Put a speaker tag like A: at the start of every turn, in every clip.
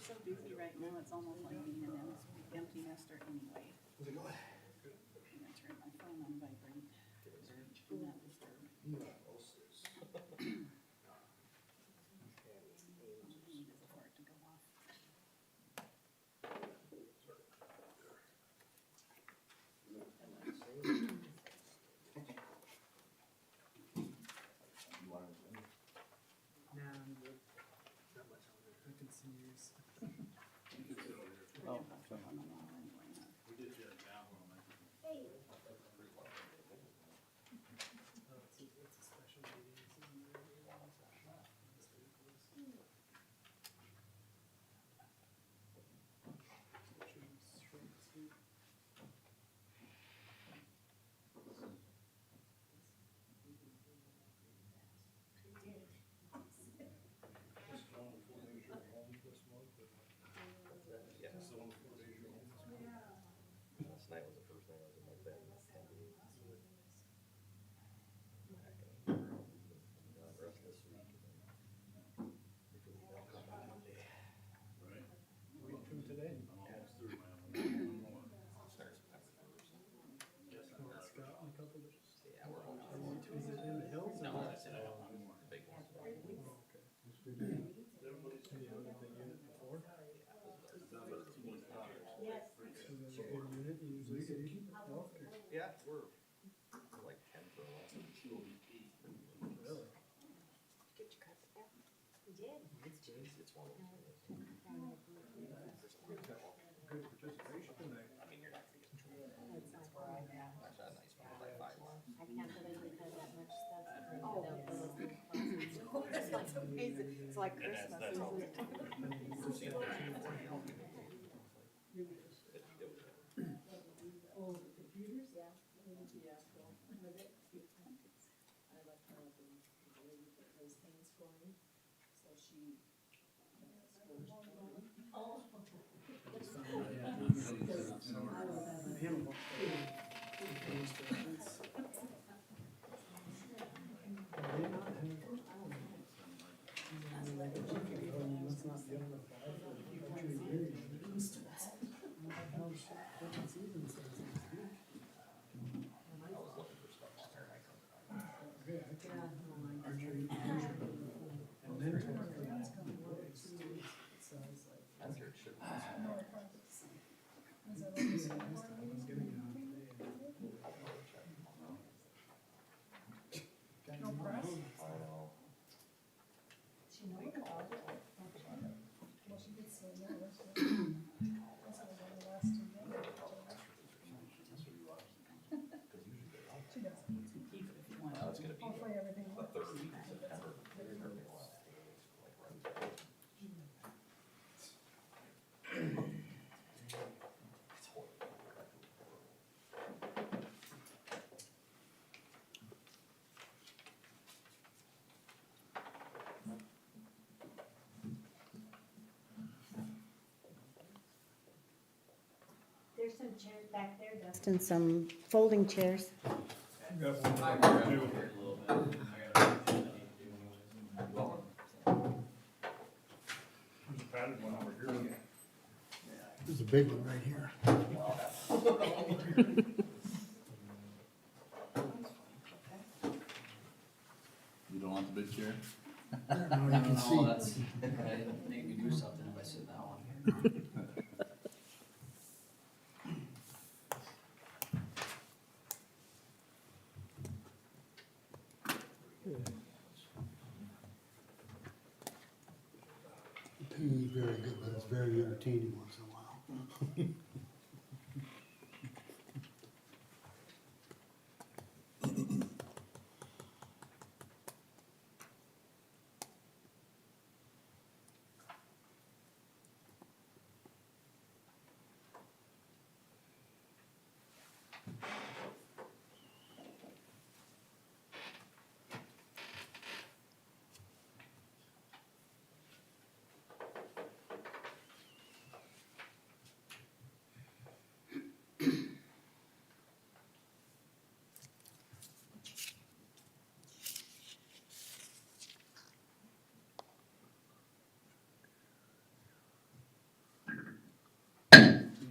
A: so busy right now, it's almost like being an empty nester anyway.
B: How's it going?
A: I'm gonna turn my phone on vibrate, or do not disturb.
B: Yeah.
A: Before it to go off.
C: Nah, I'm good. Not much on there. I can see yours.
A: Oh, that's what I'm on anyway, huh?
C: Oh, it's a special meeting. This isn't a regular one, so let's do it close. Should be short and sweet.
D: Last night was the first night I was in my bed in 10 days. Back and the rest this week. And then they'll come back Monday.
C: Week from today.
D: Starts September 1st.
C: Scott and a couple of.
D: Yeah, we're all.
C: Is it in the hills? or
D: No,
C: what?
D: that's it. The big ones.
C: Oh, okay. Have you looked at the unit before?
E: Yes.
C: So that's a good unit, you usually see. Oh, okay.
D: Yeah, we're like 10 for a while.
C: Really?
E: Get your cups back. We did.
C: That's good.
D: It's one of those.
C: Good participation tonight.
D: I mean, you're not gonna get in trouble.
E: That's not where I'm at.
D: I shot a nice one, like 5 lines.
E: I can't believe we've had that much stuff. Oh, that's like amazing. It's like Christmas,
D: that's all.
E: isn't it?
D: First thing, 30 or 40, I'll give it.
F: Oh, the computers?
E: Yeah.
F: Yeah, well, was it? I left her with the lady that does hand scoring, so she scores. Oh.
C: Animal. Let's not be on the fly for a few years.
D: I was looking for stuff on there and I couldn't find it.
C: Okay, I can archery, and mentor. So it's like,
D: That's your shit.
C: I was getting it on today. Got
F: No
C: your
F: press?
C: mom.
D: I know.
F: She knows about it. Well, she did say, yeah, that's what, that's what I last two days. She does.
A: Keep it if you want.
D: Now it's gonna be
F: Hopefully everything
D: the
F: works.
D: 3rd week of September. They're gonna be the last 2 days, like right there. It's horrible.
E: There's some chairs back there, Dustin, some folding chairs.
B: There's a big one right here.
G: You don't want the big chair?
B: Now you can see.
H: That's, that'd make me do something if I sit down.
B: The TV is very good, but it's very entertaining once in a while.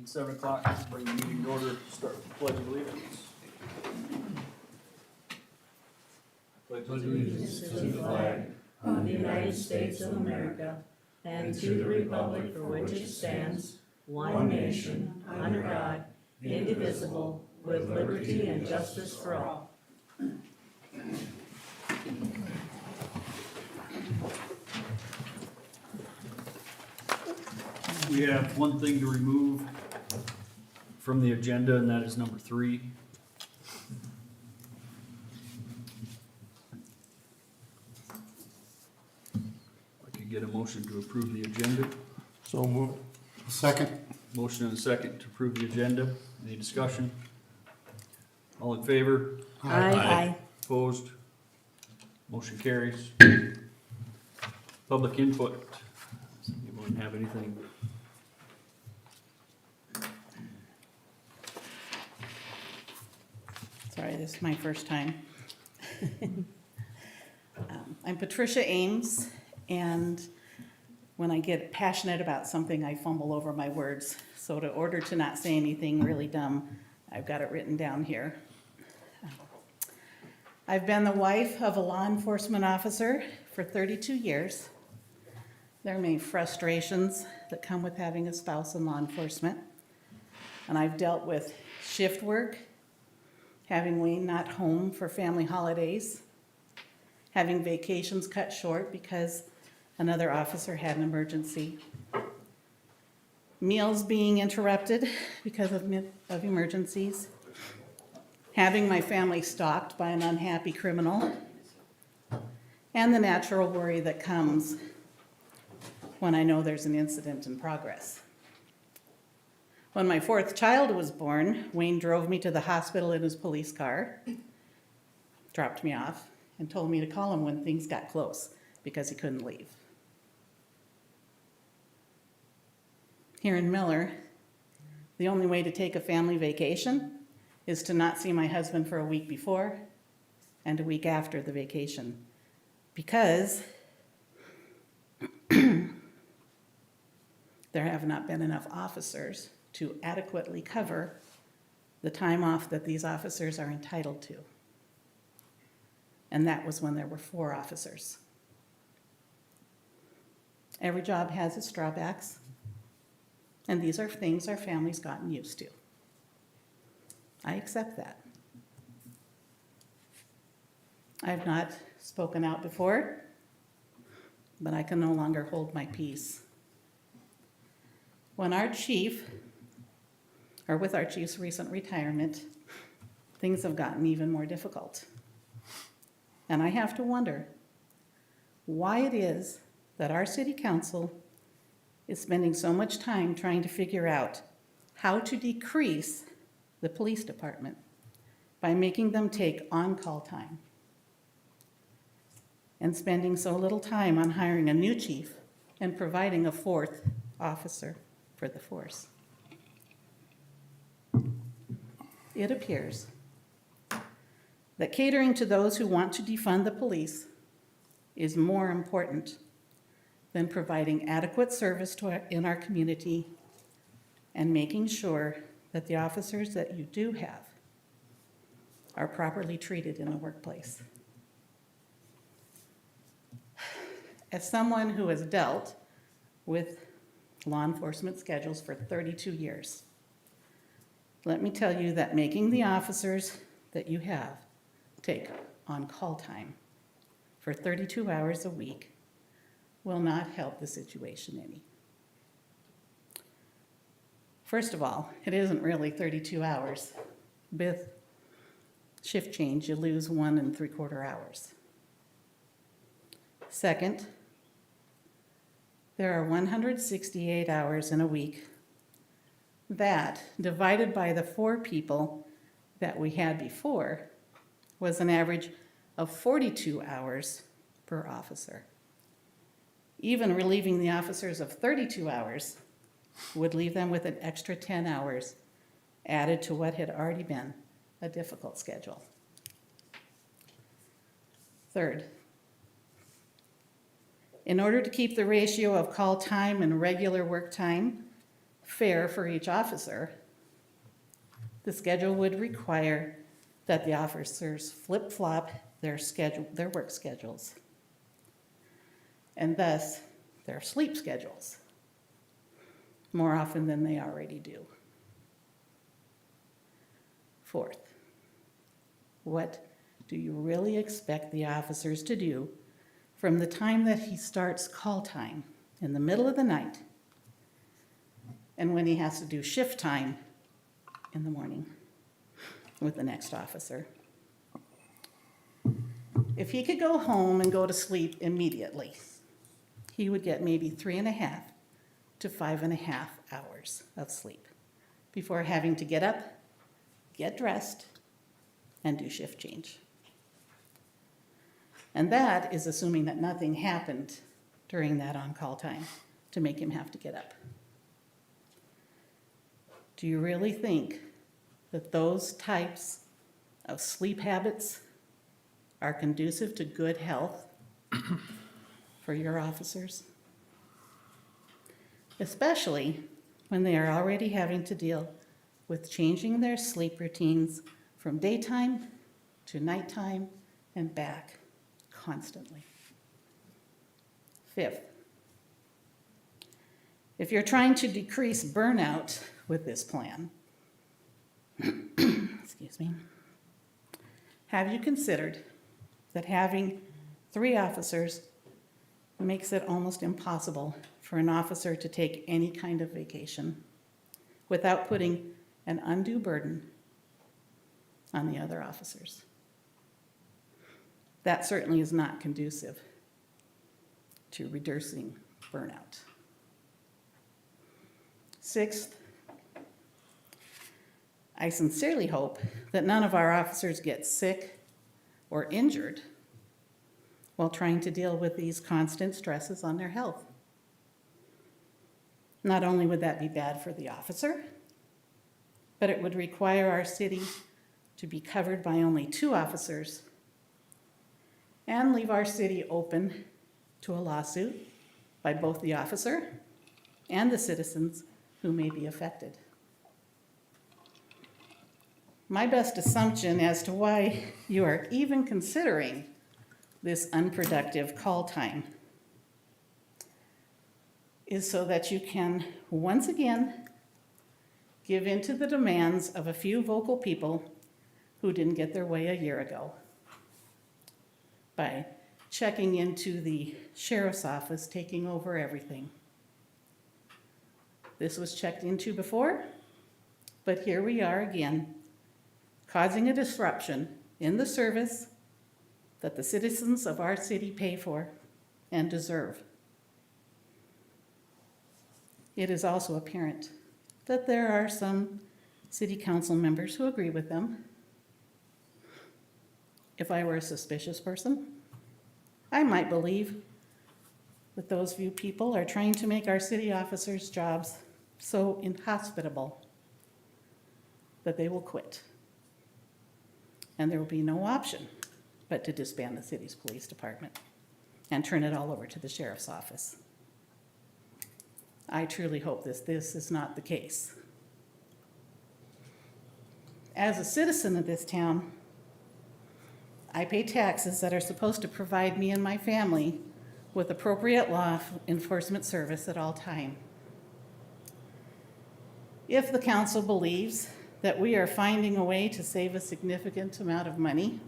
H: At 7 o'clock, bring the meeting to order, start with the pledge of allegiance. Pledge
I: allegiance to the flag of the United States of America and to the republic for which it stands, one nation, under God, indivisible, with liberty and justice for all.
H: We have one thing to remove from the agenda, and that is number 3. I could get a motion to approve the agenda.
B: So move. Second.
H: Motion and a second to approve the agenda. Any discussion? All in favor?
I: Aye.
H: Opposed? Motion carries. Public input. Does anyone have anything?
A: Sorry, this is my first time. I'm Patricia Ames, and when I get passionate about something, I fumble over my words. So in order to not say anything really dumb, I've got it written down here. I've been the wife of a law enforcement officer for 32 years. There are many frustrations that come with having a spouse in law enforcement. And I've dealt with shift work, having Wayne not home for family holidays, having vacations cut short because another officer had an emergency, meals being interrupted because of emergencies, having my family stalked by an unhappy criminal, and the natural worry that comes when I know there's an incident in progress. When my 4th child was born, Wayne drove me to the hospital in his police car, dropped me off, and told me to call him when things got close because he couldn't leave. Here in Miller, the only way to take a family vacation is to not see my husband for a week before and a week after the vacation, because there have not been enough officers to adequately cover the time off that these officers are entitled to. And that was when there were 4 officers. Every job has its drawbacks, and these are things our family's gotten used to. I accept that. I've not spoken out before, but I can no longer hold my peace. When our chief, or with our chief's recent retirement, things have gotten even more difficult. And I have to wonder why it is that our city council is spending so much time trying to figure out how to decrease the police department by making them take on-call time, and spending so little time on hiring a new chief and providing a 4th officer for the force. It appears that catering to those who want to defund the police is more important than providing adequate service in our community and making sure that the officers that you do have are properly treated in the workplace. As someone who has dealt with law enforcement schedules for 32 years, let me tell you that making the officers that you have take on-call time for 32 hours a week will not help the situation any. First of all, it isn't really 32 hours. With shift change, you lose 1 3/4 hours. Second, there are 168 hours in a week. That, divided by the 4 people that we had before, was an average of 42 hours per officer. Even relieving the officers of 32 hours would leave them with an extra 10 hours added to what had already been a difficult schedule. Third, in order to keep the ratio of call time and regular work time fair for each officer, the schedule would require that the officers flip-flop their work schedules, and thus their sleep schedules, more often than they already do. Fourth, what do you really expect the officers to do from the time that he starts call time in the middle of the night and when he has to do shift time in the morning with the next officer? If he could go home and go to sleep immediately, he would get maybe 3.5 to 5.5 hours of sleep before having to get up, get dressed, and do shift change. And that is assuming that nothing happened during that on-call time to make him have to get up. Do you really think that those types of sleep habits are conducive to good health for your officers? Especially when they are already having to deal with changing their sleep routines from daytime to nighttime and back constantly. Fifth, if you're trying to decrease burnout with this plan, excuse me, have you considered that having 3 officers makes it almost impossible for an officer to take any kind of vacation without putting an undue burden on the other officers? That certainly is not conducive to reducing burnout. Sixth, I sincerely hope that none of our officers get sick or injured while trying to deal with these constant stresses on their health. Not only would that be bad for the officer, but it would require our city to be covered by only 2 officers and leave our city open to a lawsuit by both the officer and the citizens who may be affected. My best assumption as to why you are even considering this unproductive call time is so that you can once again give in to the demands of a few vocal people who didn't get their way a year ago by checking into the sheriff's office, taking over everything. This was checked into before, but here we are again, causing a disruption in the service that the citizens of our city pay for and deserve. It is also apparent that there are some city council members who agree with them. If I were a suspicious person, I might believe that those few people are trying to make our city officers' jobs so inhospitable that they will quit. And there will be no option but to disband the city's police department and turn it all over to the sheriff's office. I truly hope this is not the case. As a citizen of this town, I pay taxes that are supposed to provide me and my family with appropriate law enforcement service at all times. If the council believes that we are finding a way to save a significant amount of money,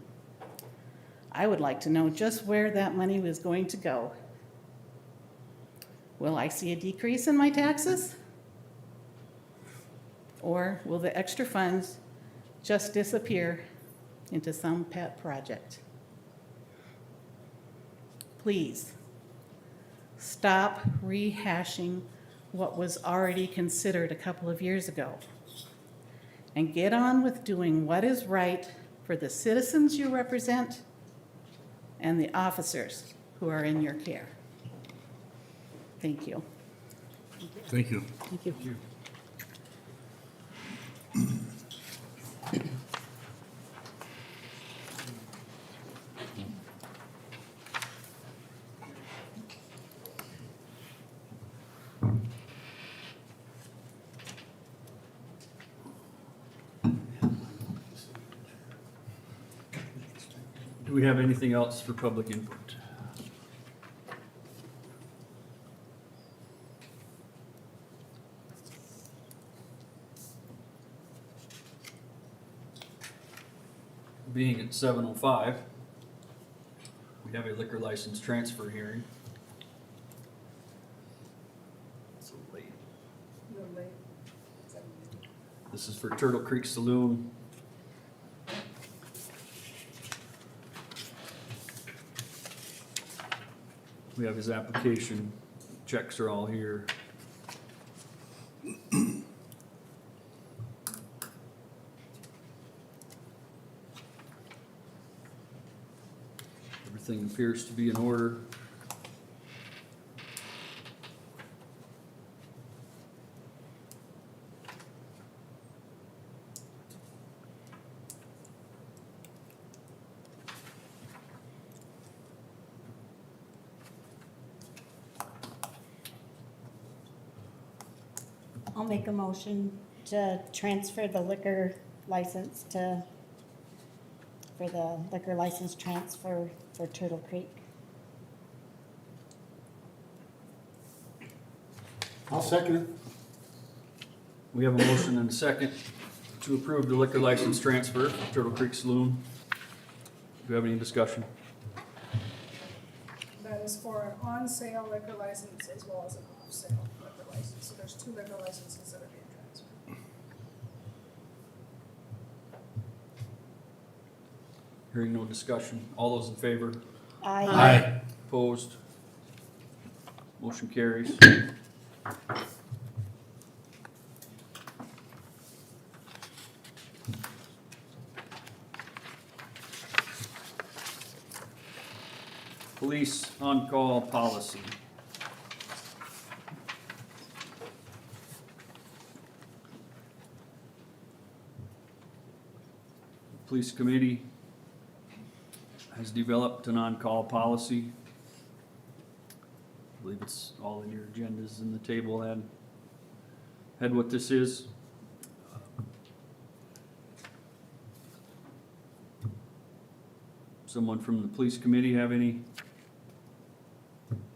A: I would like to know just where that money was going to go. Will I see a decrease in my taxes? Or will the extra funds just disappear into some pet project? Please, stop rehashing what was already considered a couple of years ago and get on with doing what is right for the citizens you represent and the officers who are in your care. Thank you.
H: Thank you.
A: Thank you.
H: Do we have anything else for public input? Being at 7:05, we have a liquor license transfer hearing. So late.
F: Little late. 7 minutes.
H: This is for Turtle Creek Saloon. We have his application, checks are all here. Everything appears to be in order.
J: I'll make a motion to transfer the liquor license for the liquor license transfer for Turtle Creek.
B: I'll second it.
H: We have a motion and a second to approve the liquor license transfer for Turtle Creek Saloon. Do you have any discussion?
F: That is for an on-sale liquor license as well as an off-sale liquor license. So there's 2 liquor licenses that are being transferred.
H: Hearing no discussion. All those in favor?
J: Aye.
H: Opposed? Motion carries. Police on-call policy. Police committee has developed an on-call policy. I believe it's all in your agendas, and the table had what this is. Someone from the police committee have any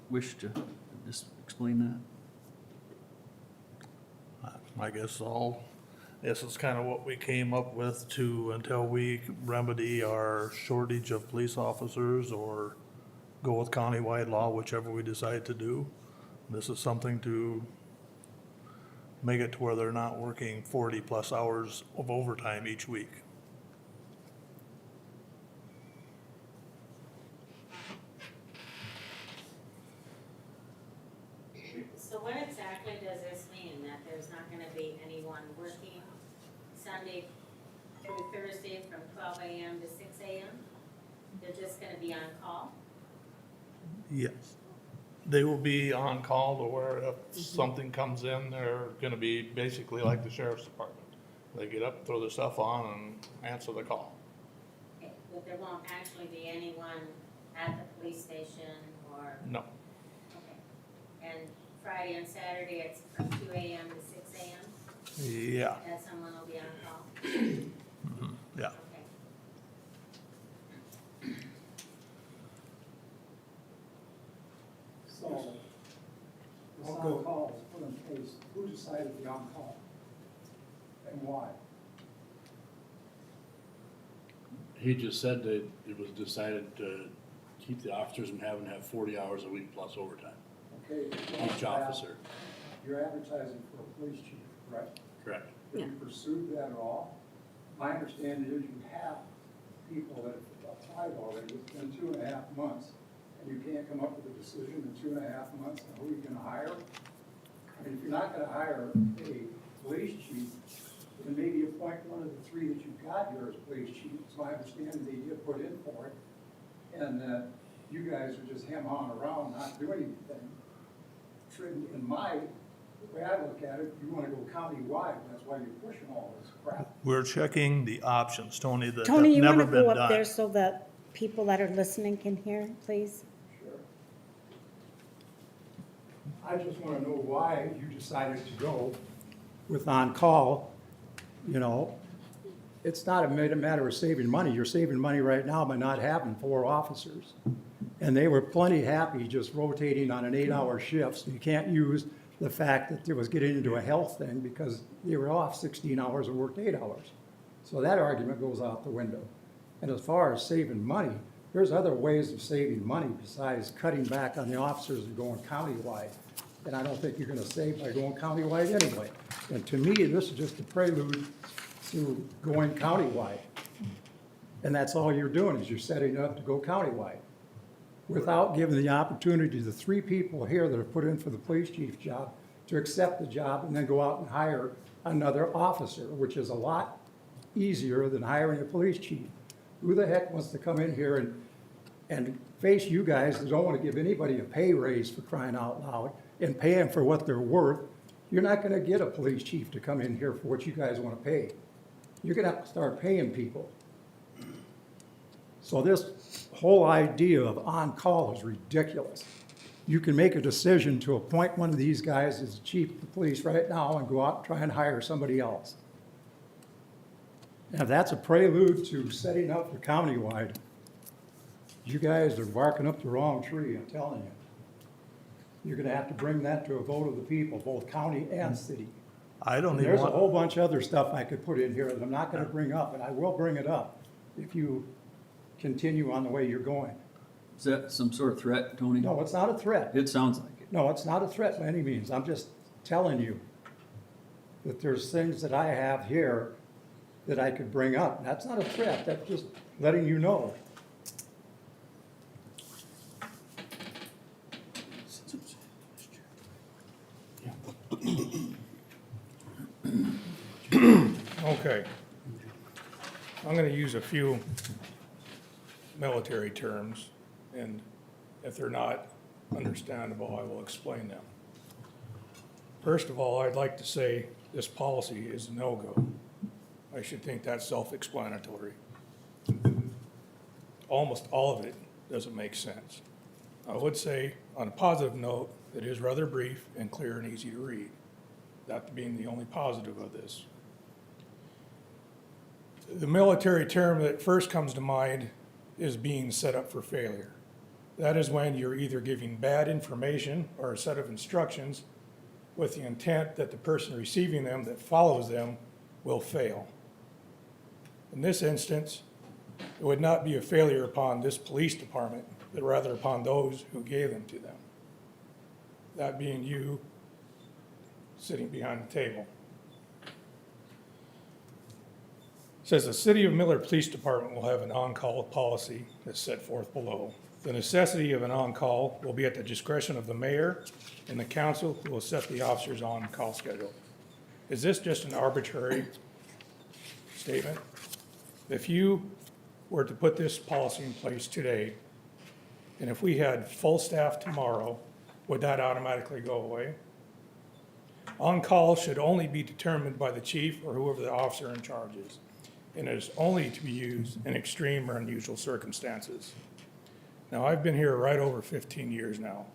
H: wish to just explain that?
K: I guess this is kind of what we came up with until we remedy our shortage of police officers or go with countywide law, whichever we decide to do. This is something to make it to where they're not working 40+ hours of overtime each week.
E: So what exactly does this mean? That there's not gonna be anyone working Sunday through Thursday from 12 AM to 6 AM? They're just gonna be on call?
K: Yes. They will be on call to where if something comes in, they're gonna be basically like the sheriff's department. They get up, throw their stuff on, and answer the call.
E: Okay, but there won't actually be anyone at the police station or,
K: No.
E: okay. And Friday and Saturday, it's from 2 AM to 6 AM?
K: Yeah,
E: That someone will be on call?
K: yeah.
E: Okay.
C: So, this
B: I'll go.
C: on-call is put in place, who decided the on-call? And why?
L: He just said that it was decided to keep the officers from having to have 40 hours a week plus overtime,
C: Okay.
L: each officer.
C: You're advertising for a police chief, correct?
L: Correct.
C: Have you pursued that at all? My understanding is you have people that have applied already, it's been 2.5 months, and you can't come up with a decision in 2.5 months on who you're gonna hire? I mean, if you're not gonna hire a police chief, then maybe appoint one of the 3 that you've got here as police chief. It's my understanding they did put in for it, and that you guys are just hem-hawing around, not doing anything. In my, the way I look at it, you wanna go county-wide, that's why you're pushing all this crap.
K: We're checking the options, Tony, that have
J: Tony, you
K: never
J: wanna
K: been
J: go up there
K: done.
J: so that people that are listening can hear, please?
C: Sure. I just wanna know why you decided to go with on-call, you know, it's not a matter of saving money. You're saving money right now by not having 4 officers. And they were plenty happy just rotating on an 8-hour shift, so you can't use the fact that it was getting into a health thing because they were off 16 hours and worked 8 hours. So that argument goes out the window. And as far as saving money, there's other ways of saving money besides cutting back on the officers and going countywide. And I don't think you're gonna save by going countywide anyway. And to me, this is just a prelude to going countywide. And that's all you're doing, is you're setting up to go countywide, without giving the opportunity to the 3 people here that are put in for the police chief job to accept the job and then go out and hire another officer, which is a lot easier than hiring a police chief. Who the heck wants to come in here and face you guys that don't want to give anybody a pay raise, for crying out loud, and pay them for what they're worth? You're not gonna get a police chief to come in here for what you guys wanna pay. You're gonna have to start paying people. So this whole idea of on-call is ridiculous. You can make a decision to appoint one of these guys as chief of the police right now and go out and try and hire somebody else. And if that's a prelude to setting up for countywide, you guys are barking up the wrong tree, I'm telling you. You're gonna have to bring that to a vote of the people, both county and city.
K: I don't even
C: There's a
K: want,
C: whole bunch of other stuff I could put in here that I'm not gonna bring up, and I will bring it up if you continue on the way you're going.
H: Is that some sort of threat, Tony?
C: No, it's not a threat.
H: It sounds like it.
C: No, it's not a threat by any means. I'm just telling you that there's things that I have here that I could bring up. That's not a threat, that's just letting you know.
M: Okay. I'm gonna use a few military terms, and if they're not understandable, I will explain them. First of all, I'd like to say this policy is a no-go. I should think that's self-explanatory. Almost all of it doesn't make sense. I would say, on a positive note, it is rather brief and clear and easy to read. That being the only positive of this. The military term that first comes to mind is being set up for failure. That is when you're either giving bad information or a set of instructions with the intent that the person receiving them that follows them will fail. In this instance, it would not be a failure upon this police department, but rather upon those who gave them to them. That being you sitting behind the table. It says the City of Miller Police Department will have an on-call policy as set forth below. The necessity of an on-call will be at the discretion of the mayor and the council, who will set the officer's on-call schedule. Is this just an arbitrary statement? If you were to put this policy in place today, and if we had full staff tomorrow, would that automatically go away? On-call should only be determined by the chief or whoever the officer in charge is, and it is only to be used in extreme or unusual circumstances. Now, I've been here right over 15 years now,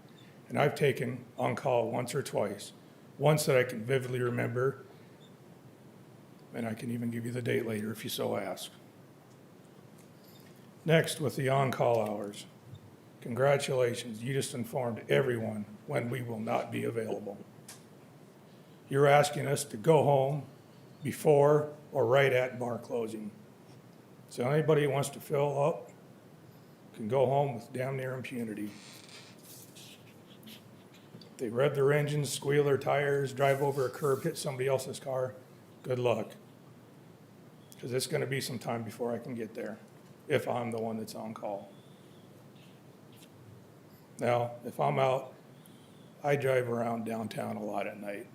M: and I've taken on-call once or twice. Once that I can vividly remember, and I can even give you the date later if you so ask. Next, with the on-call hours. Congratulations, you just informed everyone when we will not be available. You're asking us to go home before or right at bar closing. So anybody who wants to fill up can go home with damn near impunity. They rev their engines, squeal their tires, drive over a curb, hit somebody else's car, good luck. Because it's gonna be some time before I can get there, if I'm the one that's on call. Now, if I'm out, I drive around downtown a lot at night.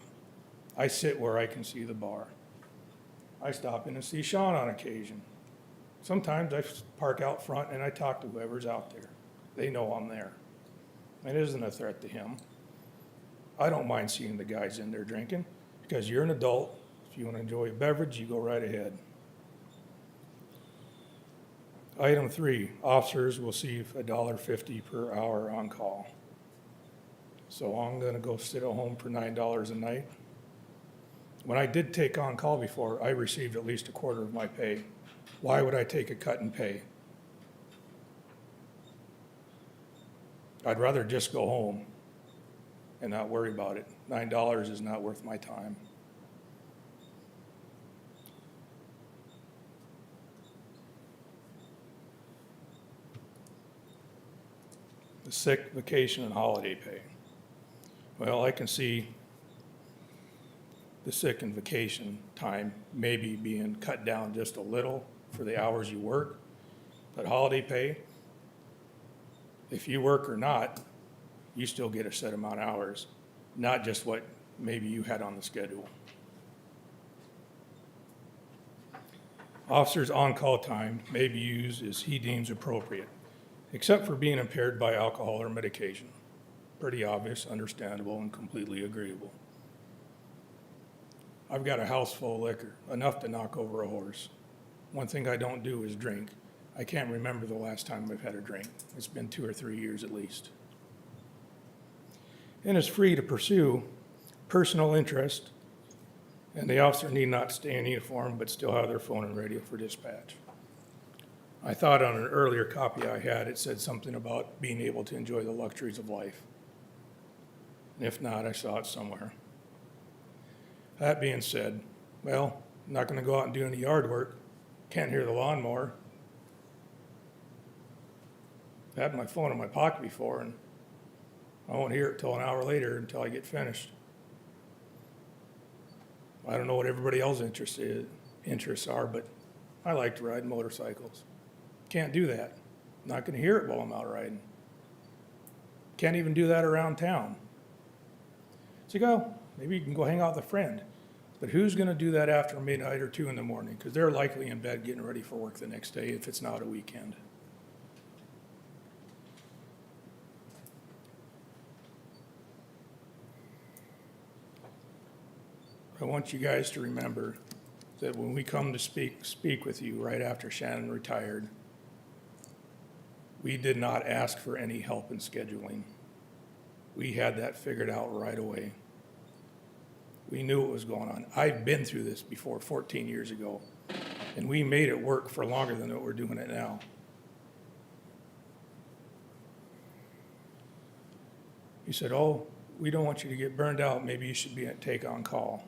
M: I sit where I can see the bar. I stop in and see Sean on occasion. Sometimes I park out front and I talk to whoever's out there. They know I'm there. It isn't a threat to him. I don't mind seeing the guys in there drinking, because you're an adult. If you want to enjoy a beverage, you go right ahead. Item 3, officers will receive $1.50 per hour on call. So I'm gonna go sit at home for $9 a night. When I did take on call before, I received at least a quarter of my pay. Why would I take a cut in pay? I'd rather just go home and not worry about it. $9 is not worth my time. The sick, vacation, and holiday pay. Well, I can see the sick and vacation time maybe being cut down just a little for the hours you work, but holiday pay, if you work or not, you still get a set amount of hours, not just what maybe you had on the schedule. Officer's on-call time may be used as he deems appropriate, except for being impaired by alcohol or medication. Pretty obvious, understandable, and completely agreeable. I've got a house full of liquor, enough to knock over a horse. One thing I don't do is drink. I can't remember the last time I've had a drink. It's been 2 or 3 years at least. And is free to pursue personal interest, and the officer need not stay in uniform but still have their phone and radio for dispatch. I thought on an earlier copy I had, it said something about being able to enjoy the luxuries of life. And if not, I saw it somewhere. That being said, well, I'm not going to go out and do any yard work. Can't hear the lawnmower. I had my phone in my pocket before, and I won't hear it till an hour later until I get finished. I don't know what everybody else's interests are, but I like to ride motorcycles. Can't do that. Not going to hear it while I'm out riding. Can't even do that around town. So you go, maybe you can go hang out with a friend. But who's going to do that after midnight or 2 in the morning? Because they're likely in bed getting ready for work the next day if it's not a weekend. I want you guys to remember that when we come to speak with you right after Shannon retired, we did not ask for any help in scheduling. We had that figured out right away. We knew what was going on. I've been through this before 14 years ago, and we made it work for longer than what we're doing it now. You said, oh, we don't want you to get burned out. Maybe you should take on call.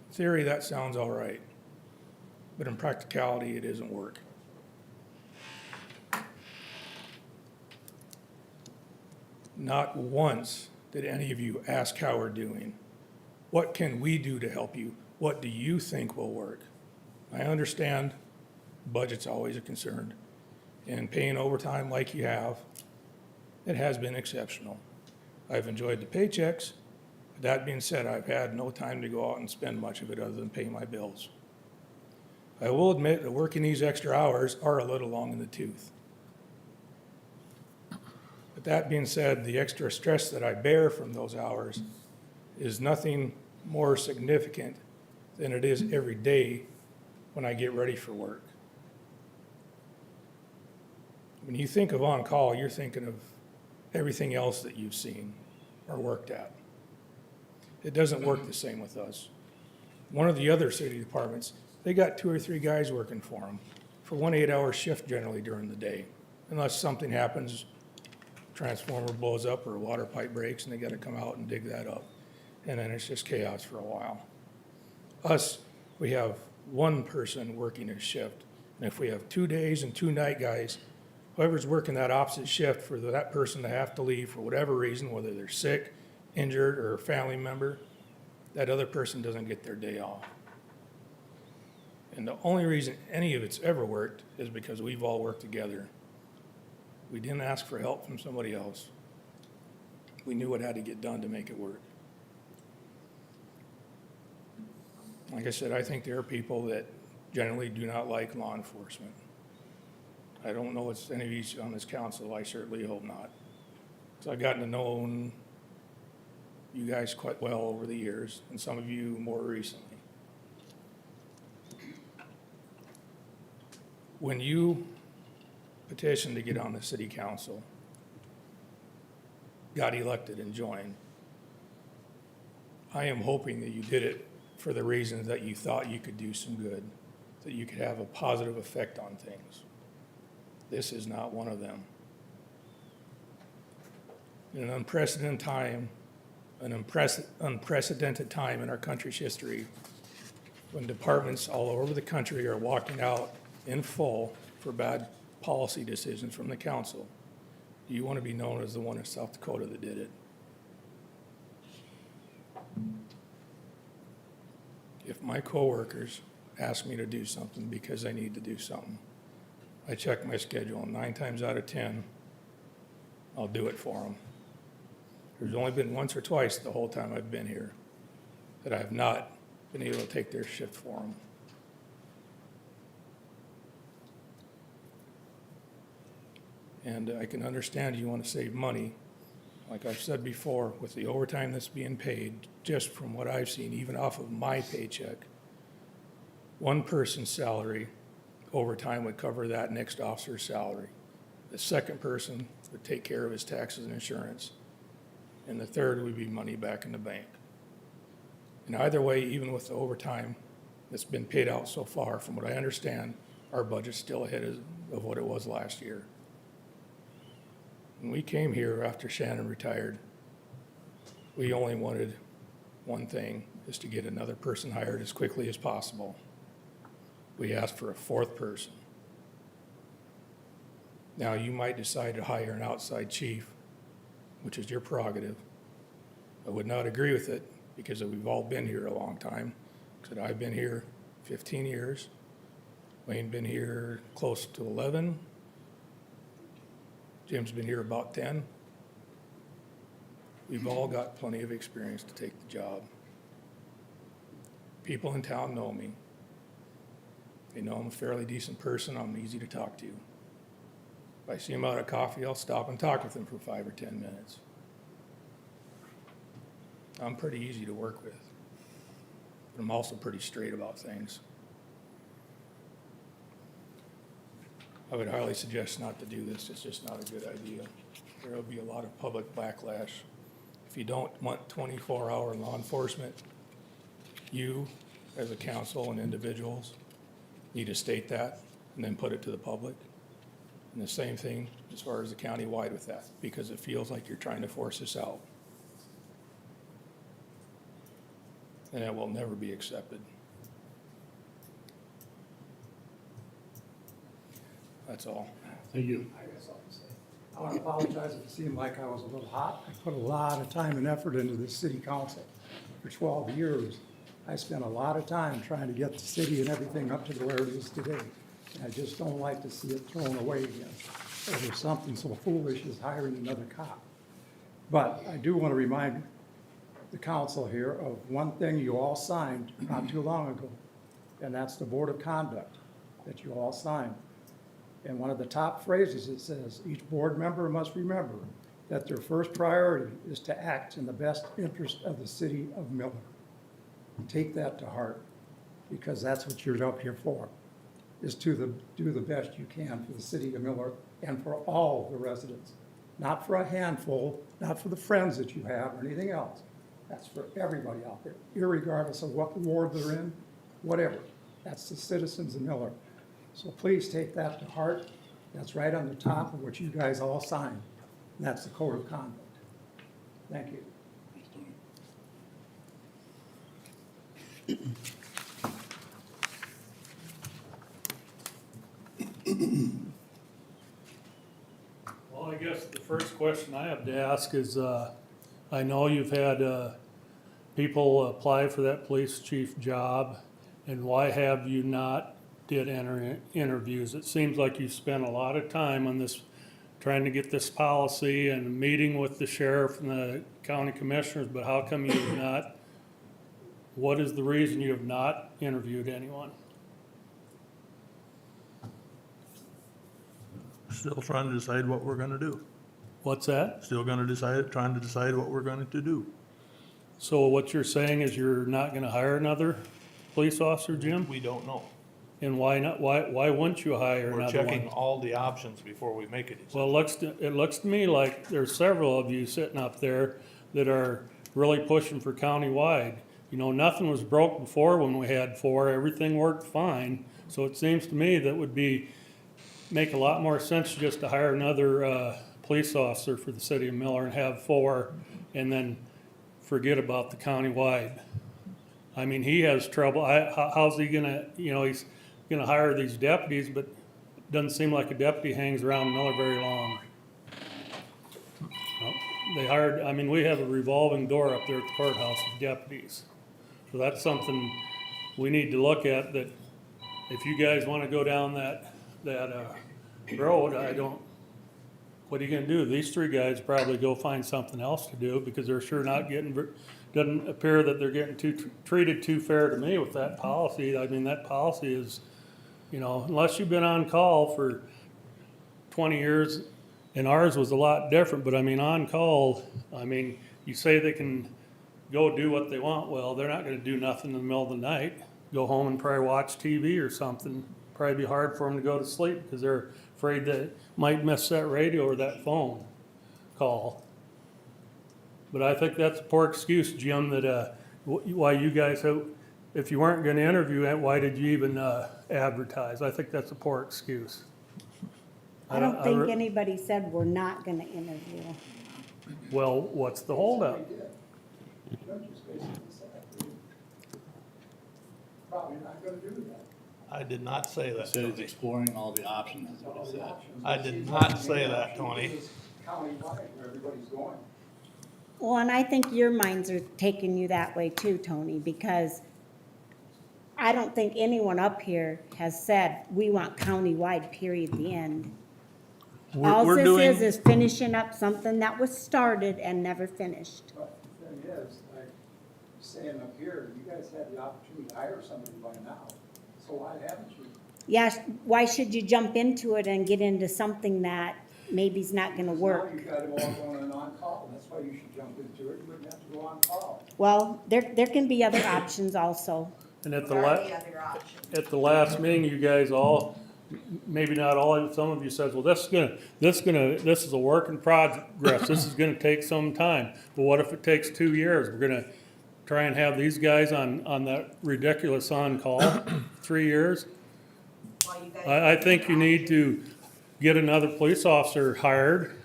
M: In theory, that sounds all right, but in practicality, it isn't work. Not once did any of you ask how we're doing. What can we do to help you? What do you think will work? I understand budget's always a concern, and paying overtime like you have, it has been exceptional. I've enjoyed the paychecks. That being said, I've had no time to go out and spend much of it other than pay my bills. I will admit that working these extra hours are a little long in the tooth. But that being said, the extra stress that I bear from those hours is nothing more significant than it is every day when I get ready for work. When you think of on-call, you're thinking of everything else that you've seen or worked at. It doesn't work the same with us. One of the other city departments, they got 2 or 3 guys working for them for 1 8-hour shift generally during the day, unless something happens, transformer blows up or a water pipe breaks and they got to come out and dig that up. And then it's just chaos for a while. Us, we have 1 person working a shift. And if we have 2 days and 2 night guys, whoever's working that opposite shift for that person to have to leave for whatever reason, whether they're sick, injured, or a family member, that other person doesn't get their day off. And the only reason any of it's ever worked is because we've all worked together. We didn't ask for help from somebody else. We knew what had to get done to make it work. Like I said, I think there are people that generally do not like law enforcement. I don't know if any of you on this council, I certainly hope not. So I've gotten to know you guys quite well over the years, and some of you more recently. When you petitioned to get on the city council, got elected and joined, I am hoping that you did it for the reasons that you thought you could do some good, that you could have a positive effect on things. This is not one of them. In an unprecedented time in our country's history, when departments all over the country are walking out in full for bad policy decisions from the council, do you want to be known as the one in South Dakota that did it? If my coworkers ask me to do something because I need to do something, I check my schedule, and 9 times out of 10, I'll do it for them. There's only been once or twice the whole time I've been here that I have not been able to take their shift for them. And I can understand you want to save money. Like I've said before, with the overtime that's being paid, just from what I've seen, even off of my paycheck, one person's salary, overtime would cover that next officer's salary. The second person would take care of his taxes and insurance. And the third would be money back in the bank. And either way, even with the overtime that's been paid out so far, from what I understand, our budget's still ahead of what it was last year. When we came here after Shannon retired, we only wanted one thing, is to get another person hired as quickly as possible. We asked for a 4th person. Now, you might decide to hire an outside chief, which is your prerogative. I would not agree with it because we've all been here a long time. Because I've been here 15 years. Wayne been here close to 11. Jim's been here about 10. We've all got plenty of experience to take the job. People in town know me. They know I'm a fairly decent person. I'm easy to talk to. If I see him out at coffee, I'll stop and talk with him for 5 or 10 minutes. I'm pretty easy to work with. But I'm also pretty straight about things. I would highly suggest not to do this. It's just not a good idea. There will be a lot of public backlash. If you don't want 24-hour law enforcement, you, as a council and individuals, need to state that and then put it to the public. And the same thing as far as the county-wide with that, because it feels like you're trying to force this out. And it will never be accepted. That's all.
L: Thank you.
C: I guess I'll say, I want to apologize if it seemed like I was a little hot. I put a lot of time and effort into this city council for 12 years. I spent a lot of time trying to get the city and everything up to where it is today. And I just don't like to see it thrown away again over something so foolish as hiring another cop. But I do want to remind the council here of one thing you all signed not too long ago, and that's the Board of Conduct that you all signed. And one of the top phrases, it says, each board member must remember that their first priority is to act in the best interest of the city of Miller. Take that to heart, because that's what you're up here for, is to do the best you can for the city of Miller and for all the residents. Not for a handful, not for the friends that you have or anything else. That's for everybody out there, irregardless of what ward they're in, whatever. That's the citizens of Miller. So please take that to heart. That's right on the top of what you guys all signed. And that's the code of conduct. Thank you.
K: Well, I guess the first question I have to ask is, I know you've had people apply for that police chief job, and why have you not did interviews? It seems like you spent a lot of time on this, trying to get this policy and meeting with the sheriff and the county commissioners, but how come you have not, what is the reason you have not interviewed anyone?
N: Still trying to decide what we're gonna do.
K: What's that?
N: Still trying to decide what we're going to do.
K: So what you're saying is you're not gonna hire another police officer, Jim?
N: We don't know.
K: And why not, why wouldn't you hire
N: We're
K: another one?
N: checking all the options before we make a decision.
K: Well, it looks to me like there's several of you sitting up there that are really pushing for countywide.
O: You know, nothing was broke before when we had 4, everything worked fine. So it seems to me that would make a lot more sense just to hire another, police officer for the city of Miller and have 4, and then forget about the countywide. I mean, he has trouble, how's he gonna, you know, he's gonna hire these deputies, but doesn't seem like a deputy hangs around Miller very long. Well, they hired, I mean, we have a revolving door up there at the courthouse of deputies. So that's something we need to look at, that if you guys wanna go down that road, what are you gonna do? These 3 guys probably go find something else to do, because they're sure not doesn't appear that they're getting treated too fair to me with that policy. I mean, that policy is, you know, unless you've been on call for 20 years, and ours was a lot different, but I mean, on call, I mean, you say they can go do what they want, well, they're not gonna do nothing in the middle of the night, go home and probably watch TV or something. Probably be hard for them to go to sleep, because they're afraid they might miss that radio or that phone call. But I think that's a poor excuse, Jim, that, why you guys have, if you weren't gonna interview, why did you even, advertise? I think that's a poor excuse.
J: I don't think anybody said we're not gonna interview.
O: Well, what's the holdup?
C: Somebody did. Don't just basically say that. Probably not gonna do that.
K: I did not say
L: He
K: that,
L: said he's
K: Tony.
L: exploring all the options, is what
C: All
L: he
C: the
L: said.
C: options.
K: I did not say that, Tony.
C: This is countywide where everybody's going.
J: Well, and I think your minds are taking you that way too, Tony, because I don't think anyone up here has said, we want countywide, period, the end. All
K: We're
J: this
K: doing,
J: is finishing up something that was started and never finished.
C: But the thing is, like saying up here, you guys had the opportunity to hire somebody by now, so why haven't you?
J: Yes, why should you jump into it and get into something that maybe's not gonna
C: Now
J: work?
C: you've got them all going on call, and that's why you should jump into it, you wouldn't have to go on call.
J: Well, there can be other options also.
O: And at the last meeting, you guys all, maybe not all, some of you said, well, this is a work in progress, this is gonna take some time. But what if it takes 2 years? We're gonna try and have these guys on that ridiculous on-call, 3 years? I think you need to get another police officer hired,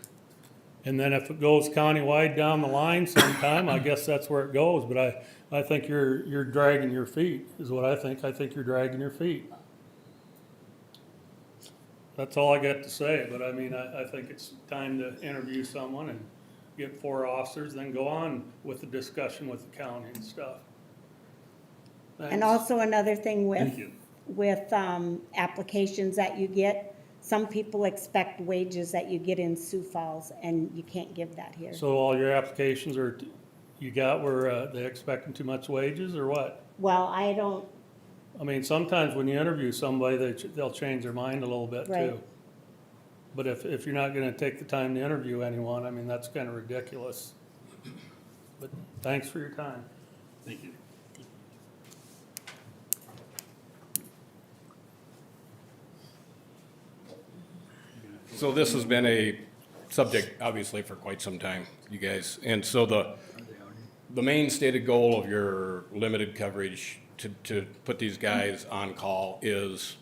O: and then if it goes countywide down the line sometime, I guess that's where it goes. But I think you're dragging your feet, is what I think. I think you're dragging your feet. That's all I got to say, but I mean, I think it's time to interview someone and get 4 officers, then go on with the discussion with the county and stuff.
J: And
O: Thanks.
J: also another thing
O: Thank you.
J: with applications that you get, some people expect wages that you get in Sioux Falls, and you can't give that here.
O: So all your applications were they expecting too much wages or what?
J: Well, I don't,
O: I mean, sometimes when you interview somebody, they'll change their mind a little bit
J: Right.
O: too. But if you're not gonna take the time to interview anyone, I mean, that's kinda ridiculous. But thanks for your time.
L: Thank you.
P: So this has been a subject, obviously, for quite some time, you guys. And so the main stated goal of your limited coverage to put these guys on call is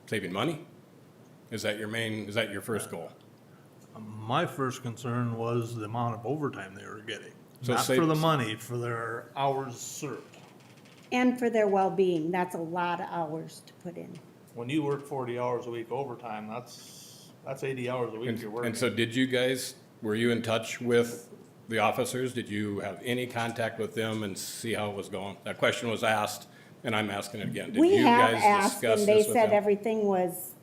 P: saving money? Is that your first goal?
K: my first concern was the amount of overtime they were getting.
P: So
K: Not
P: say-
K: for the money, for their hours served.
J: and for their well-being, that's a lot of hours to put in.
K: When you work 40 hours a week overtime, that's 80 hours a week you're working.
P: And so did you guys, were you in touch with the officers? Did you have any contact with them and see how it was going? That question was asked, and I'm asking it again. Did
J: We
P: you
J: have
P: guys
J: asked,
P: discuss
J: and they
P: this with
J: said
P: them?
J: everything was,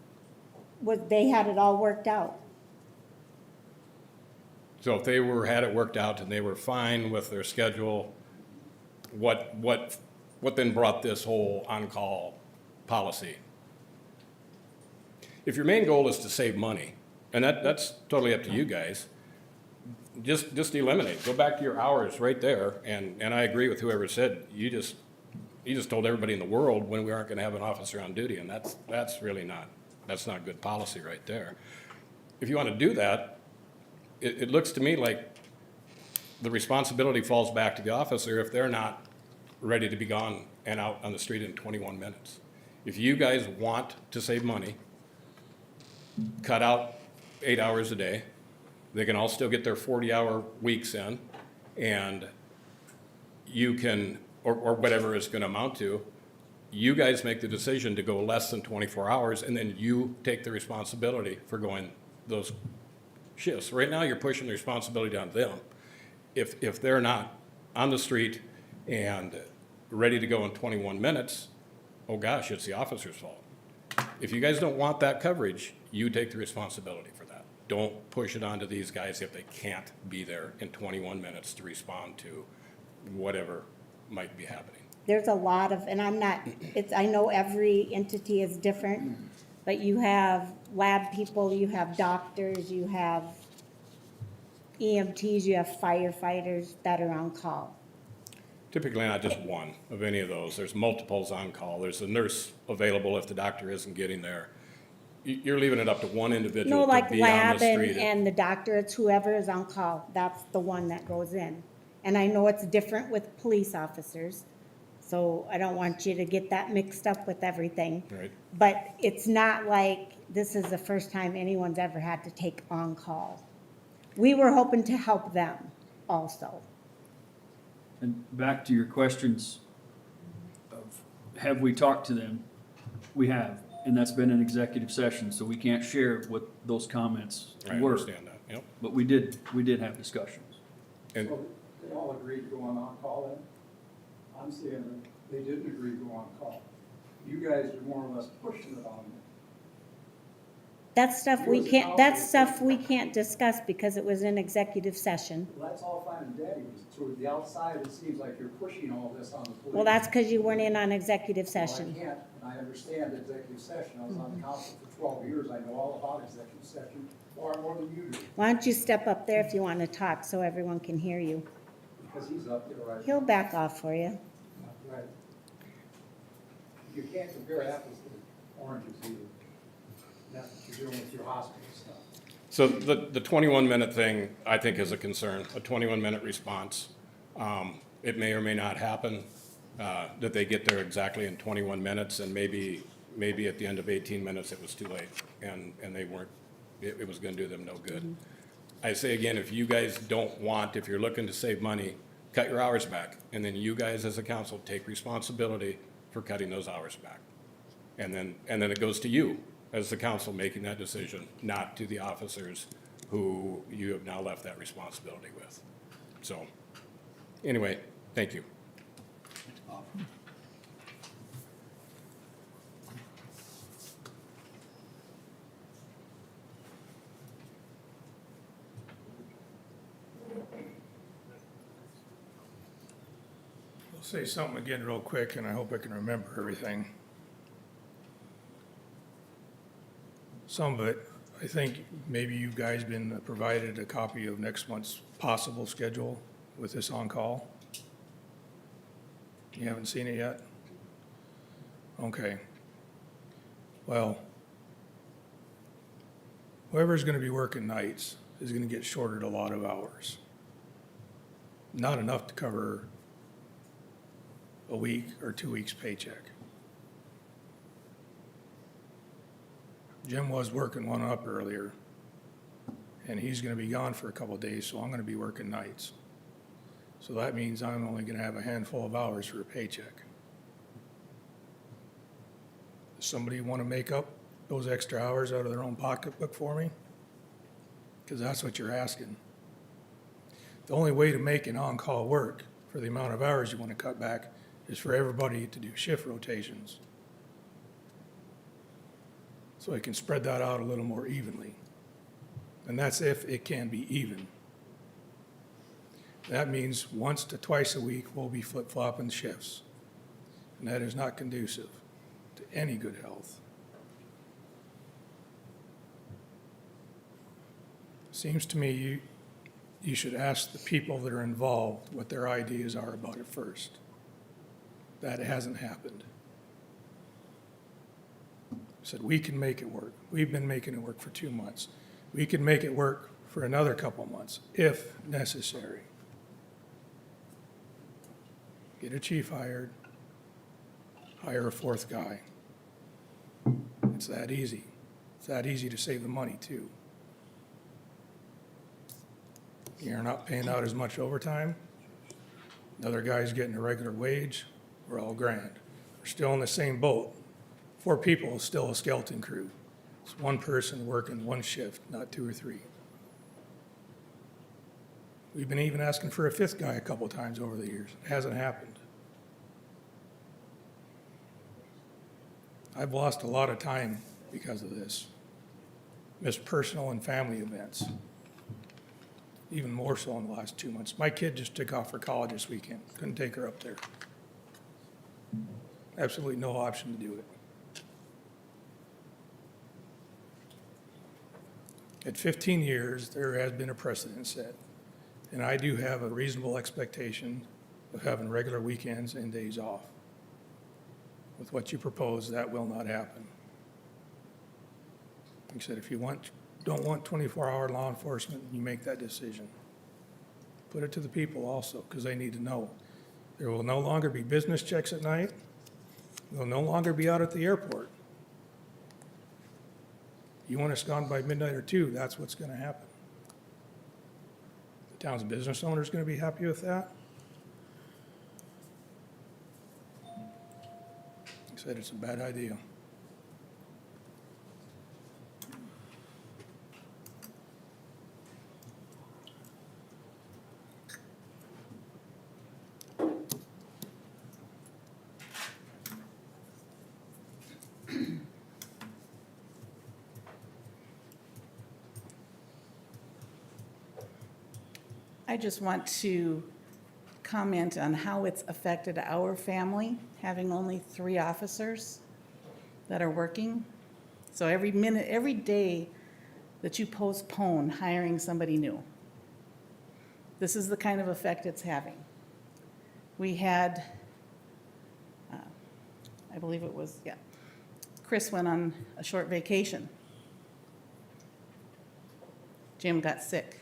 J: they had it all worked out.
P: So if they had it worked out and they were fine with their schedule, what then brought this whole on-call policy? If your main goal is to save money, and that's totally up to you guys, just eliminate, go back to your hours right there, and I agree with whoever said, you just told everybody in the world when we aren't gonna have an officer on duty, and that's really that's not good policy right there. If you wanna do that, it looks to me like the responsibility falls back to the officer if they're not ready to be gone and out on the street in 21 minutes. If you guys want to save money, cut out 8 hours a day. They can all still get their 40-hour weeks in, and you can, or whatever it's gonna amount to, you guys make the decision to go less than 24 hours, and then you take the responsibility for going those shifts. Right now, you're pushing the responsibility on them. If they're not on the street and ready to go in 21 minutes, oh gosh, it's the officer's fault. If you guys don't want that coverage, you take the responsibility for that. Don't push it onto these guys if they can't be there in 21 minutes to respond to whatever might be happening.
J: There's a lot of, and I'm not, I know every entity is different, but you have lab people, you have doctors, you have EMTs, you have firefighters that are on call.
P: Typically not just one of any of those. There's multiples on call. There's a nurse available if the doctor isn't getting there. You're leaving it up to one individual
J: No,
P: to
J: like
P: be on
J: lab
P: the street.
J: and the doctor, it's whoever is on call, that's the one that goes in. And I know it's different with police officers, so I don't want you to get that mixed up with everything.
P: Right.
J: But it's not like this is the first time anyone's ever had to take on call. We were hoping to help them also.
H: And back to your questions of, have we talked to them? We have, and that's been an executive session, so we can't share what those comments
P: I
H: were.
P: understand that, yep.
H: But we did have discussions.
P: And
C: So they all agreed to go on call then? I'm saying that they didn't agree to go on call. You guys are more or less pushing it on them.
J: That's stuff we can't discuss because it was an executive session.
C: Well, that's all fine and dandy, but to the outside, it seems like you're pushing all this on the police.
J: Well, that's because you weren't in on executive
C: Well,
J: session.
C: I can't, and I understand executive session. I was on the council for 12 years. I know all about executive session, far more than you do,
J: Why don't you step up there if you want to talk so everyone can hear you?
C: because he's up there right
J: He'll back off for you.
C: Right. You can't compare apples to oranges either. That's what you're doing with your hospital stuff.
P: so the 21-minute thing, I think, is a concern, a 21-minute response. It may or may not happen, that they get there exactly in 21 minutes, and maybe at the end of 18 minutes, it was too late, and they weren't, it was gonna do them no good. I say again, if you guys don't want, if you're looking to save money, cut your hours back, and then you guys as a council take responsibility for cutting those hours back. And then it goes to you as the council making that decision, not to the officers who you have now left that responsibility with. So, anyway, thank you.
M: I'll say something again real quick, and I hope I can remember everything. Some of it, I think maybe you guys been provided a copy of next month's possible schedule with this on-call. You haven't seen it yet? Okay. Well, whoever's gonna be working nights is gonna get shorted a lot of hours. Not enough to cover a week or 2 weeks' paycheck. Jim was working one up earlier, and he's gonna be gone for a couple of days, so I'm gonna be working nights. So that means I'm only gonna have a handful of hours for a paycheck. Does somebody wanna make up those extra hours out of their own pocketbook for me? Because that's what you're asking. The only way to make an on-call work for the amount of hours you wanna cut back is for everybody to do shift rotations. So I can spread that out a little more evenly. And that's if it can be even. That means once to twice a week, we'll be flip-flopping shifts. And that is not conducive to any good health. Seems to me you should ask the people that are involved what their ideas are about it first. That hasn't happened. Said, we can make it work. We've been making it work for 2 months. We can make it work for another couple months, if necessary. get a chief hired, hire a fourth guy. It's that easy. It's that easy to save the money too. You're not paying out as much overtime. Another guy's getting a regular wage, we're all grand. We're still in the same boat. 4 people is still a skeleton crew. It's one person working one shift, not 2 or 3. We've been even asking for a 5th guy a couple times over the years. It hasn't happened. I've lost a lot of time because of this. Missed personal and family events. Even more so in the last 2 months. My kid just took off for college this weekend. Couldn't take her up there. Absolutely no option to do it. At 15 years, there has been a precedent set. And I do have a reasonable expectation of having regular weekends and days off. With what you propose, that will not happen. Like I said, if you don't want 24-hour law enforcement, you make that decision. Put it to the people also, because they need to know. There will no longer be business checks at night. They'll no longer be out at the airport. You want us gone by midnight or 2, that's what's going to happen. The town's business owner's going to be happy with that. Like I said, it's a bad idea.
A: I just want to comment on how it's affected our family, having only 3 officers that are working. So every minute, every day that you postpone hiring somebody new, this is the kind of effect it's having. We had, I believe it was, Chris went on a short vacation. Jim got sick.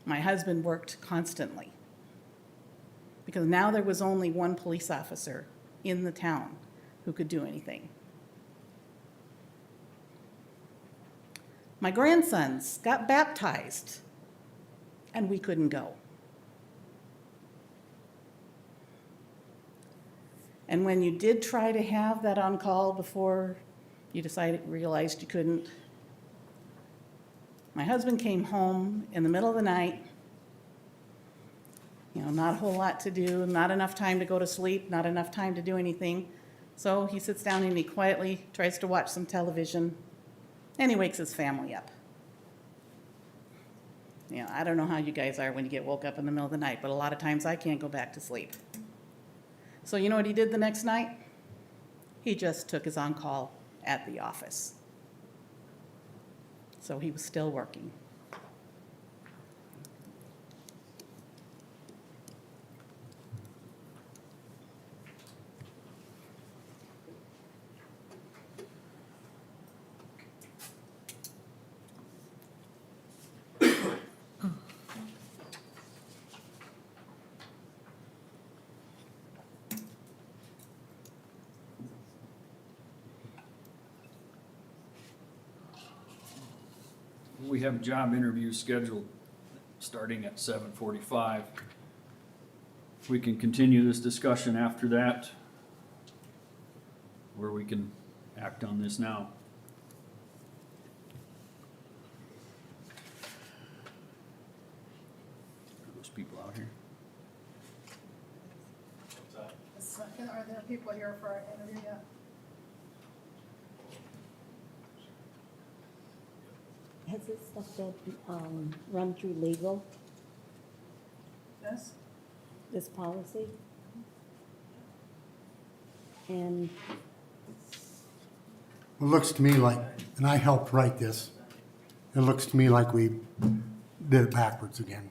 A: My husband worked constantly because now there was only 1 police officer in the town who could do anything. My grandsons got baptized and we couldn't go. And when you did try to have that on call before you realized you couldn't, my husband came home in the middle of the night, not a whole lot to do, not enough time to go to sleep, not enough time to do anything. So he sits down and he quietly tries to watch some television, and he wakes his family up. I don't know how you guys are when you get woke up in the middle of the night, but a lot of times I can't go back to sleep. So you know what he did the next night? He just took his on-call at the office. So he was still working.
H: We have job interviews scheduled starting at 7:45. We can continue this discussion after that, where we can act on this now. Are those people out here?
F: A second, are there people here for our interview yet?
J: Has this stuff been run through legal,
F: Yes?
J: this policy? And
B: It looks to me like, and I helped write this, it looks to me like we did it backwards again.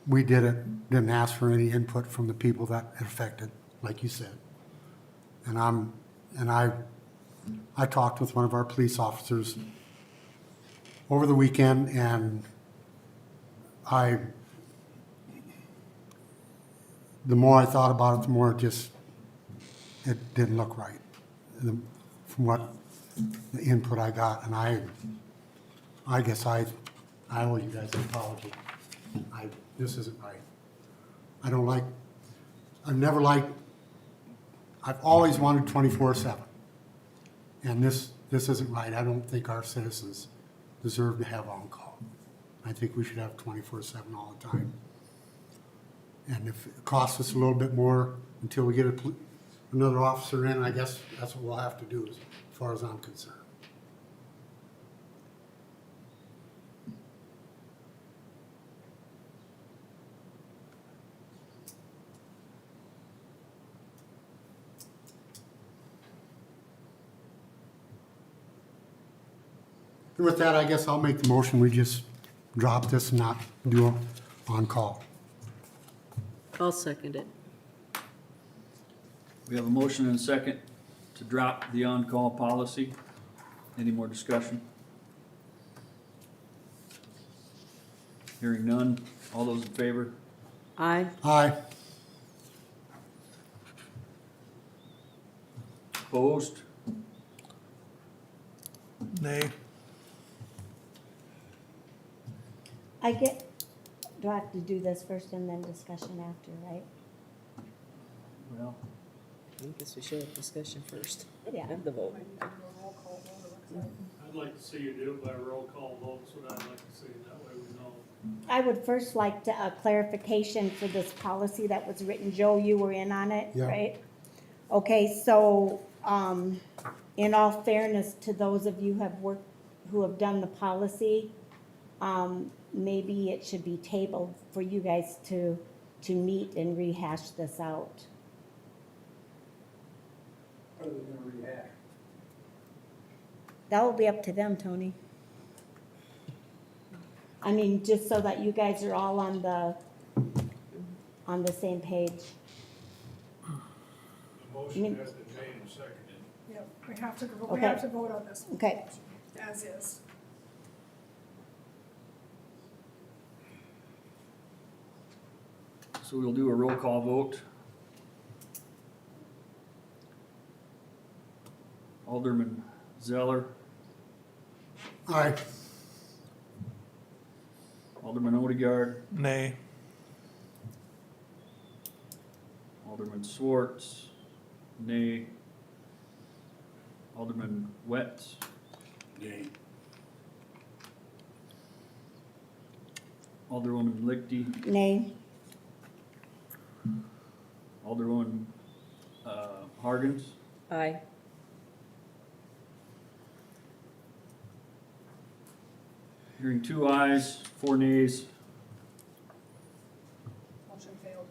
B: We didn't ask for any input from the people that it affected, like you said. And I talked with one of our police officers over the weekend, and the more I thought about it, the more it didn't look right. From what the input I got, and I guess I owe you guys an apology. This isn't right. I've always wanted 24/7. And this isn't right. I don't think our citizens deserve to have on-call. I think we should have 24/7 all the time. And if it costs us a little bit more until we get another officer in, I guess that's what we'll have to do as far as I'm concerned. And with that, I guess I'll make the motion, we just drop this and not do on-call.
I: I'll second it.
H: We have a motion and a second to drop the on-call policy. Any more discussion? Hearing none. All those in favor?
I: Aye.
B: Aye.
H: Opposed?
K: Nay.
J: Do I have to do this first and then discussion after, right?
H: Well,
I: I guess we should have discussion first.
J: Yeah.
I: And the vote.
O: I'd like to see you do it by roll call vote, so I'd like to see, that way we know.
J: I would first like to, a clarification for this policy that was written. Joe, you were in on it,
B: Yeah.
J: right? Okay, so, in all fairness to those of you who have done the policy, maybe it should be tabled for you guys to meet and rehash this out.
C: What are they gonna rehash?
J: That will be up to them, Tony. I mean, just so that you guys are all on the same page.
M: The
J: motion
M: has been made and seconded.
F: Yep, we have to,
J: we have to
F: vote on this.
J: Okay.
F: As is.
H: so we'll do a roll call vote. Alderman Zeller,
B: Aye.
H: Alderman Odegaard,
K: Nay.
H: Alderman Swartz, nay. Alderman Wetz,
L: Nay.
H: Alderwoman Lichty,
J: Nay.
H: Alderwoman Hargens,
I: Aye.
H: hearing 2 ayes, 4 nays.
F: Motion failed.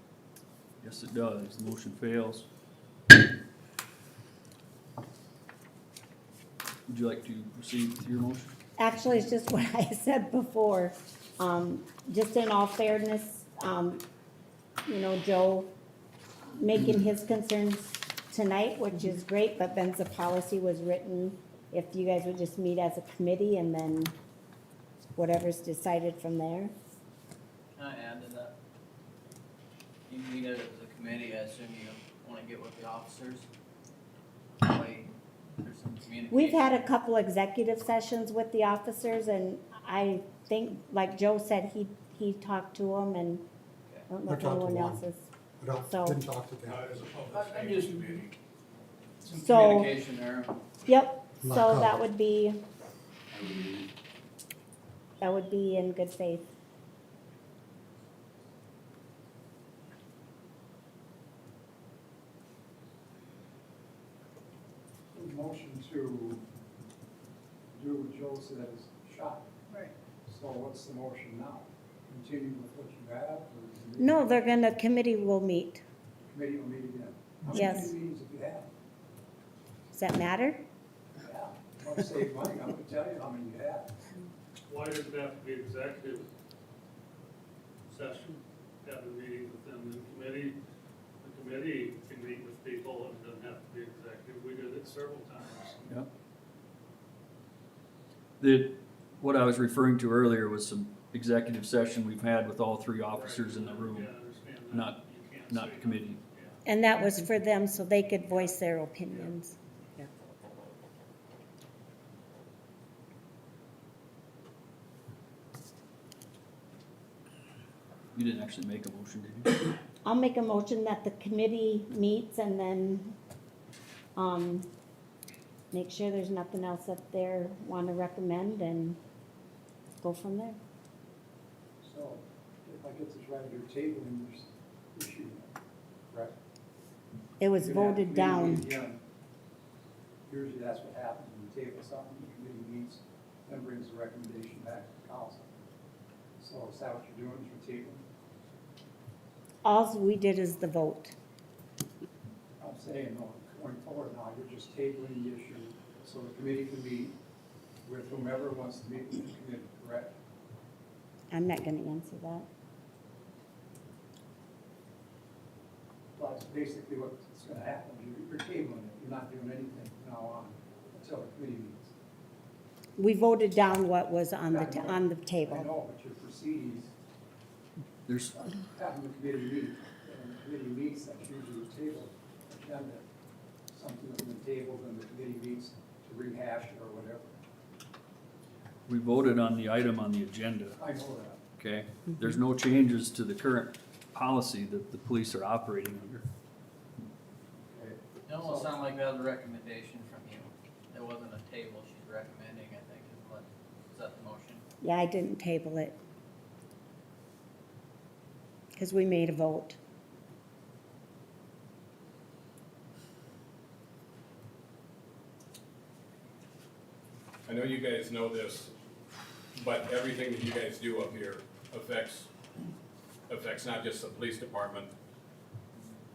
H: Yes, it does. The motion fails. Would you like to proceed with your motion?
J: Actually, it's just what I said before. Just in all fairness, Joe making his concerns tonight, which is great, but then the policy was written, if you guys would just meet as a committee and then whatever's decided from there.
Q: Can I add to that? You meet it as a committee, I assume you wanna get with the officers? That way there's some communication.
J: We've had a couple executive sessions with the officers, and I think, like Joe said, he talked to them, and I don't know
B: I
J: if
B: talked to
J: anyone
B: one.
J: else is.
B: I
J: So-
B: didn't talk to them.
Q: I'm just, some
J: So-
Q: communication there.
J: Yep,
B: Not
J: so
B: covered.
J: that would be in good faith.
C: The motion to do what Joe said is shot.
F: Right.
C: So what's the motion now? Continue with what you have, or the
J: No, committee will meet.
C: committee will meet again?
J: Yes.
C: How many meetings have you had?
J: Does that matter?
C: Yeah, want to save money, I'm gonna tell you how many you had.
O: Why does it have to be executive session, have a meeting within the committee? The committee can meet with people, and it doesn't have to be executive, we did it several times.
H: Yep. What I was referring to earlier was some executive session we've had with all 3 officers in the room.
O: Yeah, I understand that.
H: Not,
O: You can't
H: not the committee.
J: And that was for them so they could voice their opinions.
H: You didn't actually make a motion, did you?
J: I'll make a motion that the committee meets and then, make sure there's nothing else that they want to recommend and go from there.
C: So, if I get this right, you're tabling this issue, correct?
J: It was
C: You're gonna have
J: voted
C: a
J: down.
C: committee meeting again. Usually that's what happens, when you table something, the committee meets, then brings the recommendation back to the council. So is that what you're doing, is you're tabling?
J: All we did is the vote.
C: I'm saying, no, going forward now, you're just tabling the issue, so the committee can meet with whomever wants to meet with the committee, correct?
J: I'm not gonna answer that.
C: Well, that's basically what's gonna happen, you're tabling it, you're not doing anything from now on until the committee meets.
J: We voted down what was on
C: I
J: the,
C: know.
J: on the
C: I
J: table.
C: know, but your proceedings,
H: There's,
C: having the committee meet, and the committee meets, that's usually the table agenda. Something that's been tabled and the committee meets to rehash it or whatever.
H: we voted on the item on the agenda,
C: I know that.
H: okay? There's no changes to the current policy that the police are operating under.
C: Okay.
Q: It almost sounded like that was a recommendation from you. It wasn't a table she's recommending, I think, is that the motion?
J: Yeah, I didn't table it. Cause we made a vote.
P: I know you guys know this, but everything that you guys do up here affects not just the police department,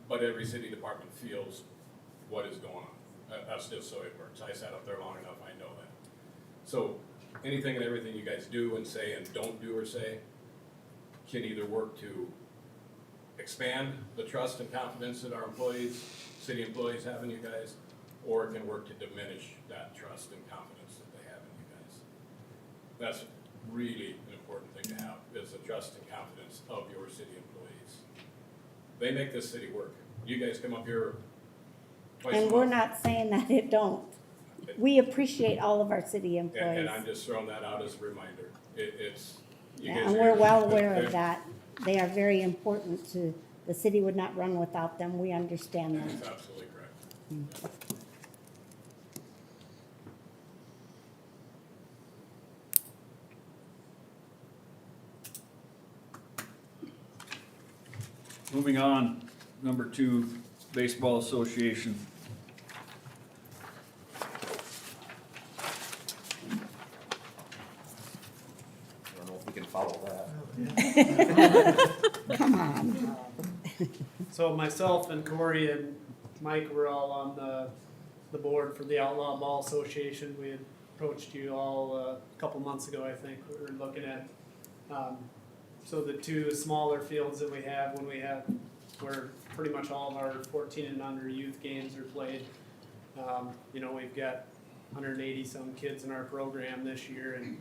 P: but every city department feels what is going on. That's just so it works. I sat up there long enough, I know that. So anything and everything you guys do and say and don't do or say can either work to expand the trust and confidence that our employees, city employees have in you guys, or it can work to diminish that trust and confidence that they have in you guys. That's really an important thing to have, is the trust and confidence of your city employees. They make this city work. You guys come up here twice a
J: And
P: month.
J: we're not saying that it don't. We appreciate all of our city employees.
P: And I'm just throwing that out as a reminder. It's, you
J: Yeah,
P: guys
J: and
P: are-
J: we're well aware
P: they're-
J: of that. They are very important to, the city would not run without them. We understand
P: That's
J: that.
P: absolutely correct.
H: Moving on, number 2, Baseball Association.
D: I don't know if we can follow that.
J: Come on.
R: So myself and Corey and Mike were all on the board for the Outlaw Ball Association. We had approached you all a couple months ago, I think. We were looking at, so the two smaller fields that we have where pretty much all of our 14 and under youth games are played. You know, we've got 180 some kids in our program this year, and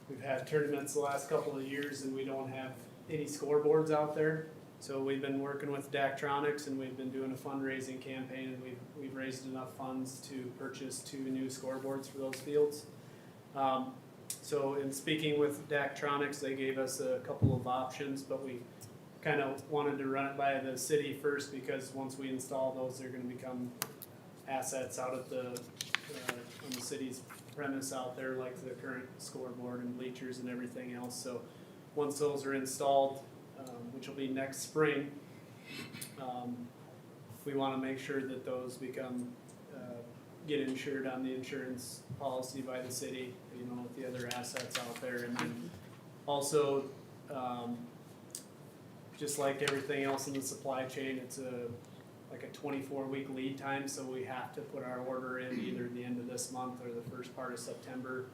R: we've had tournaments the last couple of years, and we don't have any scoreboards out there. So we've been working with Daktronics, and we've been doing a fundraising campaign, and we've raised enough funds to purchase 2 new scoreboards for those fields. So in speaking with Daktronics, they gave us a couple of options, but we kind of wanted to run it by the city first, because once we install those, they're gonna become assets out at on the city's premise out there, like the current scoreboard and bleachers and everything else. So once those are installed, which will be next spring, we want to make sure that those become, get insured on the insurance policy by the city, you know, with the other assets out there. And then also, just like everything else in the supply chain, it's like a 24-week lead time, so we have to put our order in either the end of this month or the first part of September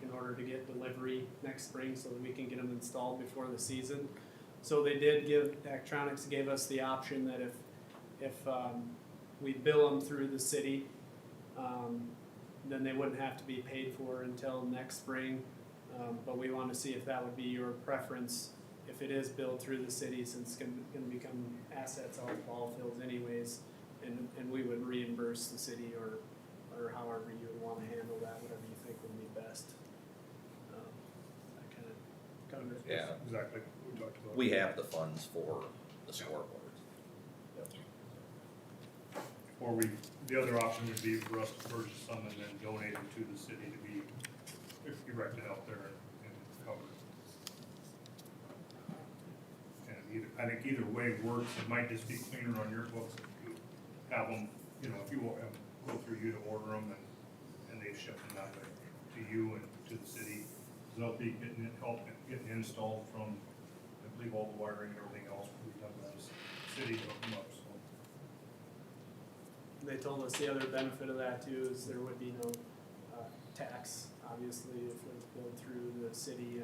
R: in order to get delivery next spring, so that we can get them installed before the season. So they did Daktronics gave us the option that if we bill them through the city, then they wouldn't have to be paid for until next spring. But we want to see if that would be your preference, if it is billed through the city, since it's gonna become assets off ball fields anyways, and we would reimburse the city or however you would wanna handle that, whatever you think would be best. That kinda covers.
D: Yeah,
M: Exactly, we talked about.
D: we have the funds for the scoreboard.
M: Or the other option would be for us to purchase some and then donate them to the city to be erected out there and covered. And I think either way works. It might just be cleaner on your books if you have them, you know, if you will go through you to order them and they ship them that way to you and to the city. They'll be getting installed from, I believe, all the wiring and everything else will be done by the city to hook them up, so.
R: They told us the other benefit of that too is there would be no tax, obviously, if it was billed through the city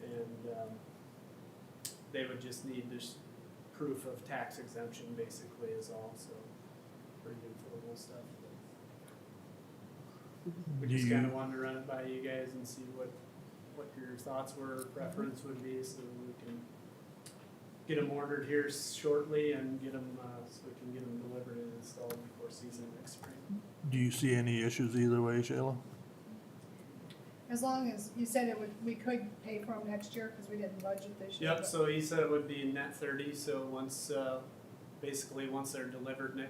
R: and they would just need this proof of tax exemption basically is all, so pretty informal stuff. We just kinda wanted to run it by you guys and see what your thoughts were, preference would be, so we can get them ordered here shortly and get them, so we can get them delivered and installed before season next spring.
N: Do you see any issues either way, Shayla?
F: As long as, you said we could pay for them next year, cause we didn't budget this year.
R: Yep,
F: but-
R: so he said it would be net 30, so once, basically, once they're delivered,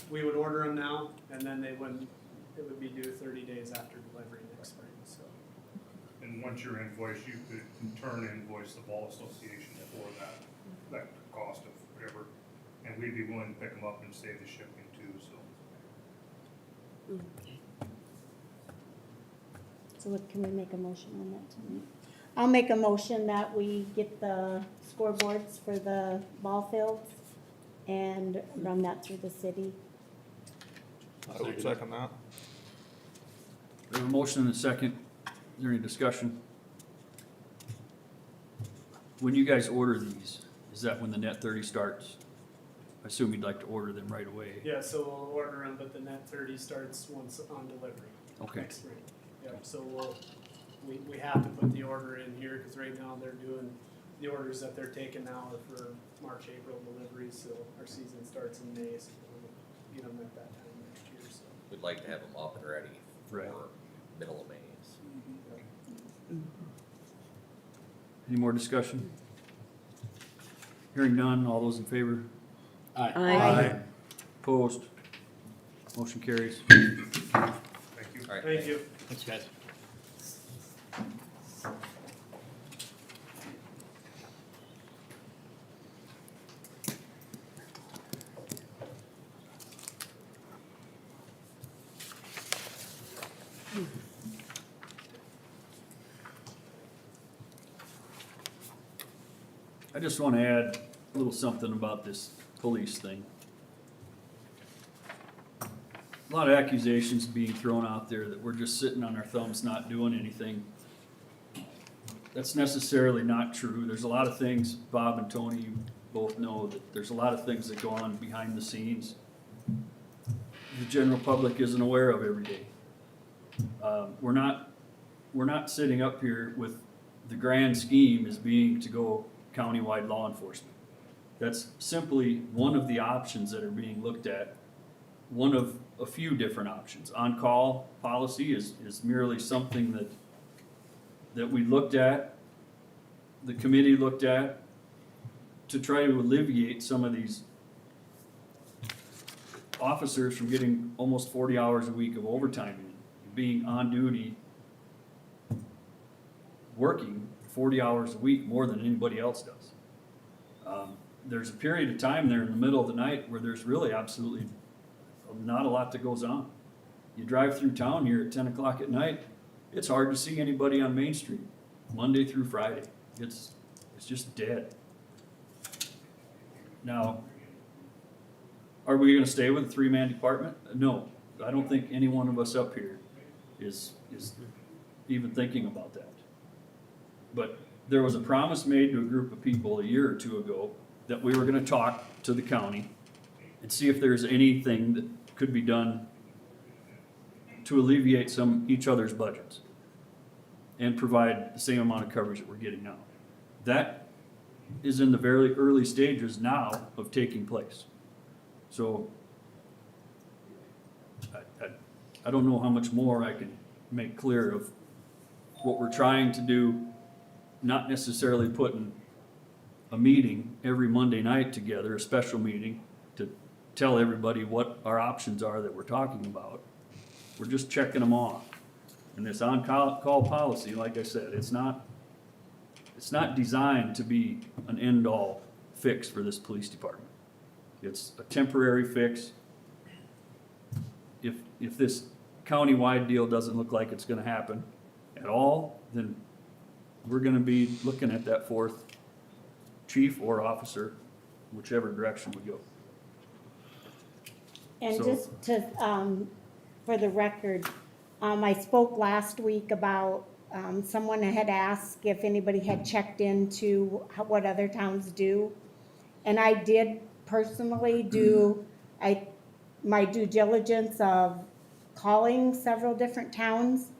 R: we would order them now, and then it would be due 30 days after delivery next spring, so.
M: And once you're invoiced, you could in turn invoice the ball association for that cost of whatever. And we'd be willing to pick them up and save the shipping too, so.
J: So what, can we make a motion on that tonight? I'll make a motion that we get the scoreboards for the ball fields and run that through the city.
N: I would second that.
H: We have a motion and a second. Is there any discussion? When you guys order these, is that when the net 30 starts? I assume you'd like to order them right away.
R: Yeah, so we'll order them, but the net 30 starts once on delivery.
H: Okay.
R: Next spring. Yep, so we have to put the order in here, cause right now they're doing, the orders that they're taking now are for March, April deliveries, so our season starts in May, so we'll get them at that time next year, so.
D: We'd like to have them up and ready
H: Right.
D: for middle of May.
H: Any more discussion? Hearing none, all those in favor?
I: Aye.
H: Opposed? Motion carries.
M: Thank you.
D: All right.
R: Thank you.
L: Thanks, guys.
H: I just want to add a little something about this police thing. A lot of accusations being thrown out there that we're just sitting on our thumbs not doing anything. That's necessarily not true. There's a lot of things, Bob and Tony, you both know that there's a lot of things that go on behind the scenes the general public isn't aware of every day. We're not sitting up here with the grand scheme as being to go countywide law enforcement. That's simply one of the options that are being looked at, one of a few different options. On-call policy is merely something that we looked at, the committee looked at, to try to alleviate some of these officers from getting almost 40 hours a week of overtime in, being on duty, working 40 hours a week more than anybody else does. There's a period of time there in the middle of the night where there's really absolutely not a lot that goes on. You drive through town here at 10 o'clock at night, it's hard to see anybody on Main Street, Monday through Friday. It's just dead. Now, are we gonna stay with a 3-man department? No, I don't think any one of us up here is even thinking about that. But there was a promise made to a group of people a year or two ago that we were gonna talk to the county and see if there's anything that could be done to alleviate each other's budgets and provide the same amount of coverage that we're getting now. That is in the very early stages now of taking place. So I don't know how much more I can make clear of what we're trying to do, not necessarily putting a meeting every Monday night together, a special meeting, to tell everybody what our options are that we're talking about. We're just checking them off. And this on-call policy, like I said, it's not designed to be an end-all fix for this police department. It's a temporary fix. If this county-wide deal doesn't look like it's gonna happen at all, then we're gonna be looking at that fourth chief or officer, whichever direction we go.
J: And
H: So-
J: just to, for the record, I spoke last week about, someone had asked if anybody had checked into what other towns do. And I did personally do, my due diligence of calling several different towns,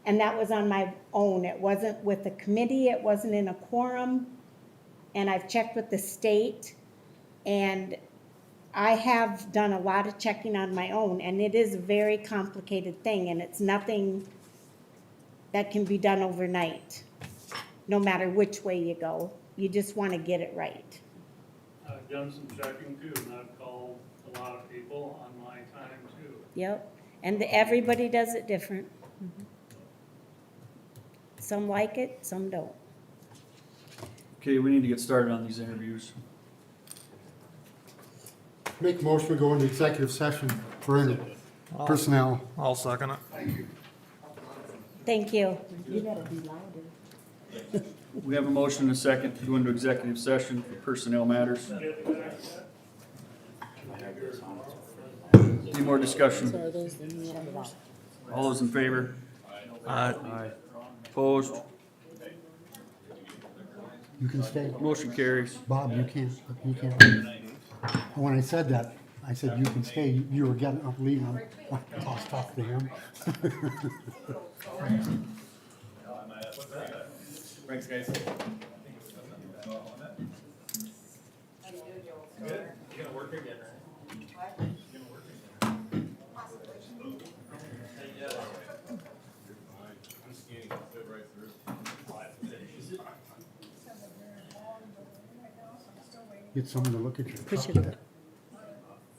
J: and that was on my own. It wasn't with a committee, it wasn't in a quorum. And I've checked with the state, and I have done a lot of checking on my own, and it is a very complicated thing, and it's nothing that can be done overnight, no matter which way you go. You just want to get it right.
O: I've done some checking too, and I've called a lot of people on my time too.
J: Yep, and everybody does it different. Some like it, some don't.
H: Okay, we need to get started on these interviews.
B: Make a motion to go into executive session for personnel.
K: I'll second it.
J: Thank you. You gotta be louder.
H: We have a motion and a second to go into executive session for personnel matters. Any more discussion? All those in favor? Aye. Opposed?
B: You can stay.
H: Motion carries.
B: Bob, you can't. When I said that, I said you can stay. You were getting up, leaving. I was talking to him.
G: Thanks, guys. Good. You gonna work again, right? You gonna work again? I'm skating, fit right through.
B: Get someone to look at your
J: Push
B: truck.
J: it.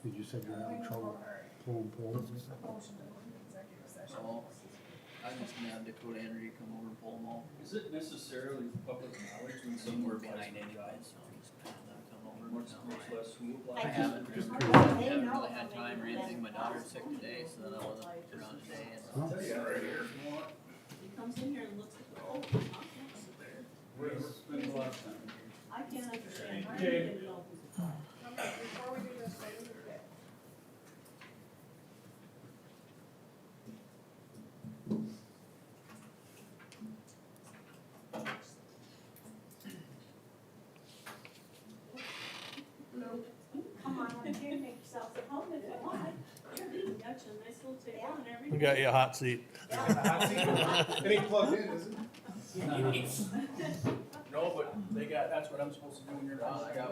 B: Did you said you're having trouble pulling poles and stuff?
Q: So, I just gonna have Dakota Energy come over and pull them all.
H: Is it necessarily public knowledge when
Q: Some
H: someone
Q: work behind anyway, so I'm just gonna have them come over.
H: much less who
Q: I
H: applies?
Q: haven't really had time or anything. My daughter's sick today, so then I wasn't around today. And
F: He comes in here and looks at the, oh,
H: Spend a lot of time.
F: I can't understand. Why do you get it all?
J: Come on, here, make yourself at home if you want.
F: Got you a nice little table and
K: We
F: everything.
K: got you a hot seat.
C: It ain't plugged in, is it?
Q: no, but they got, that's what I'm supposed to do when you're. I got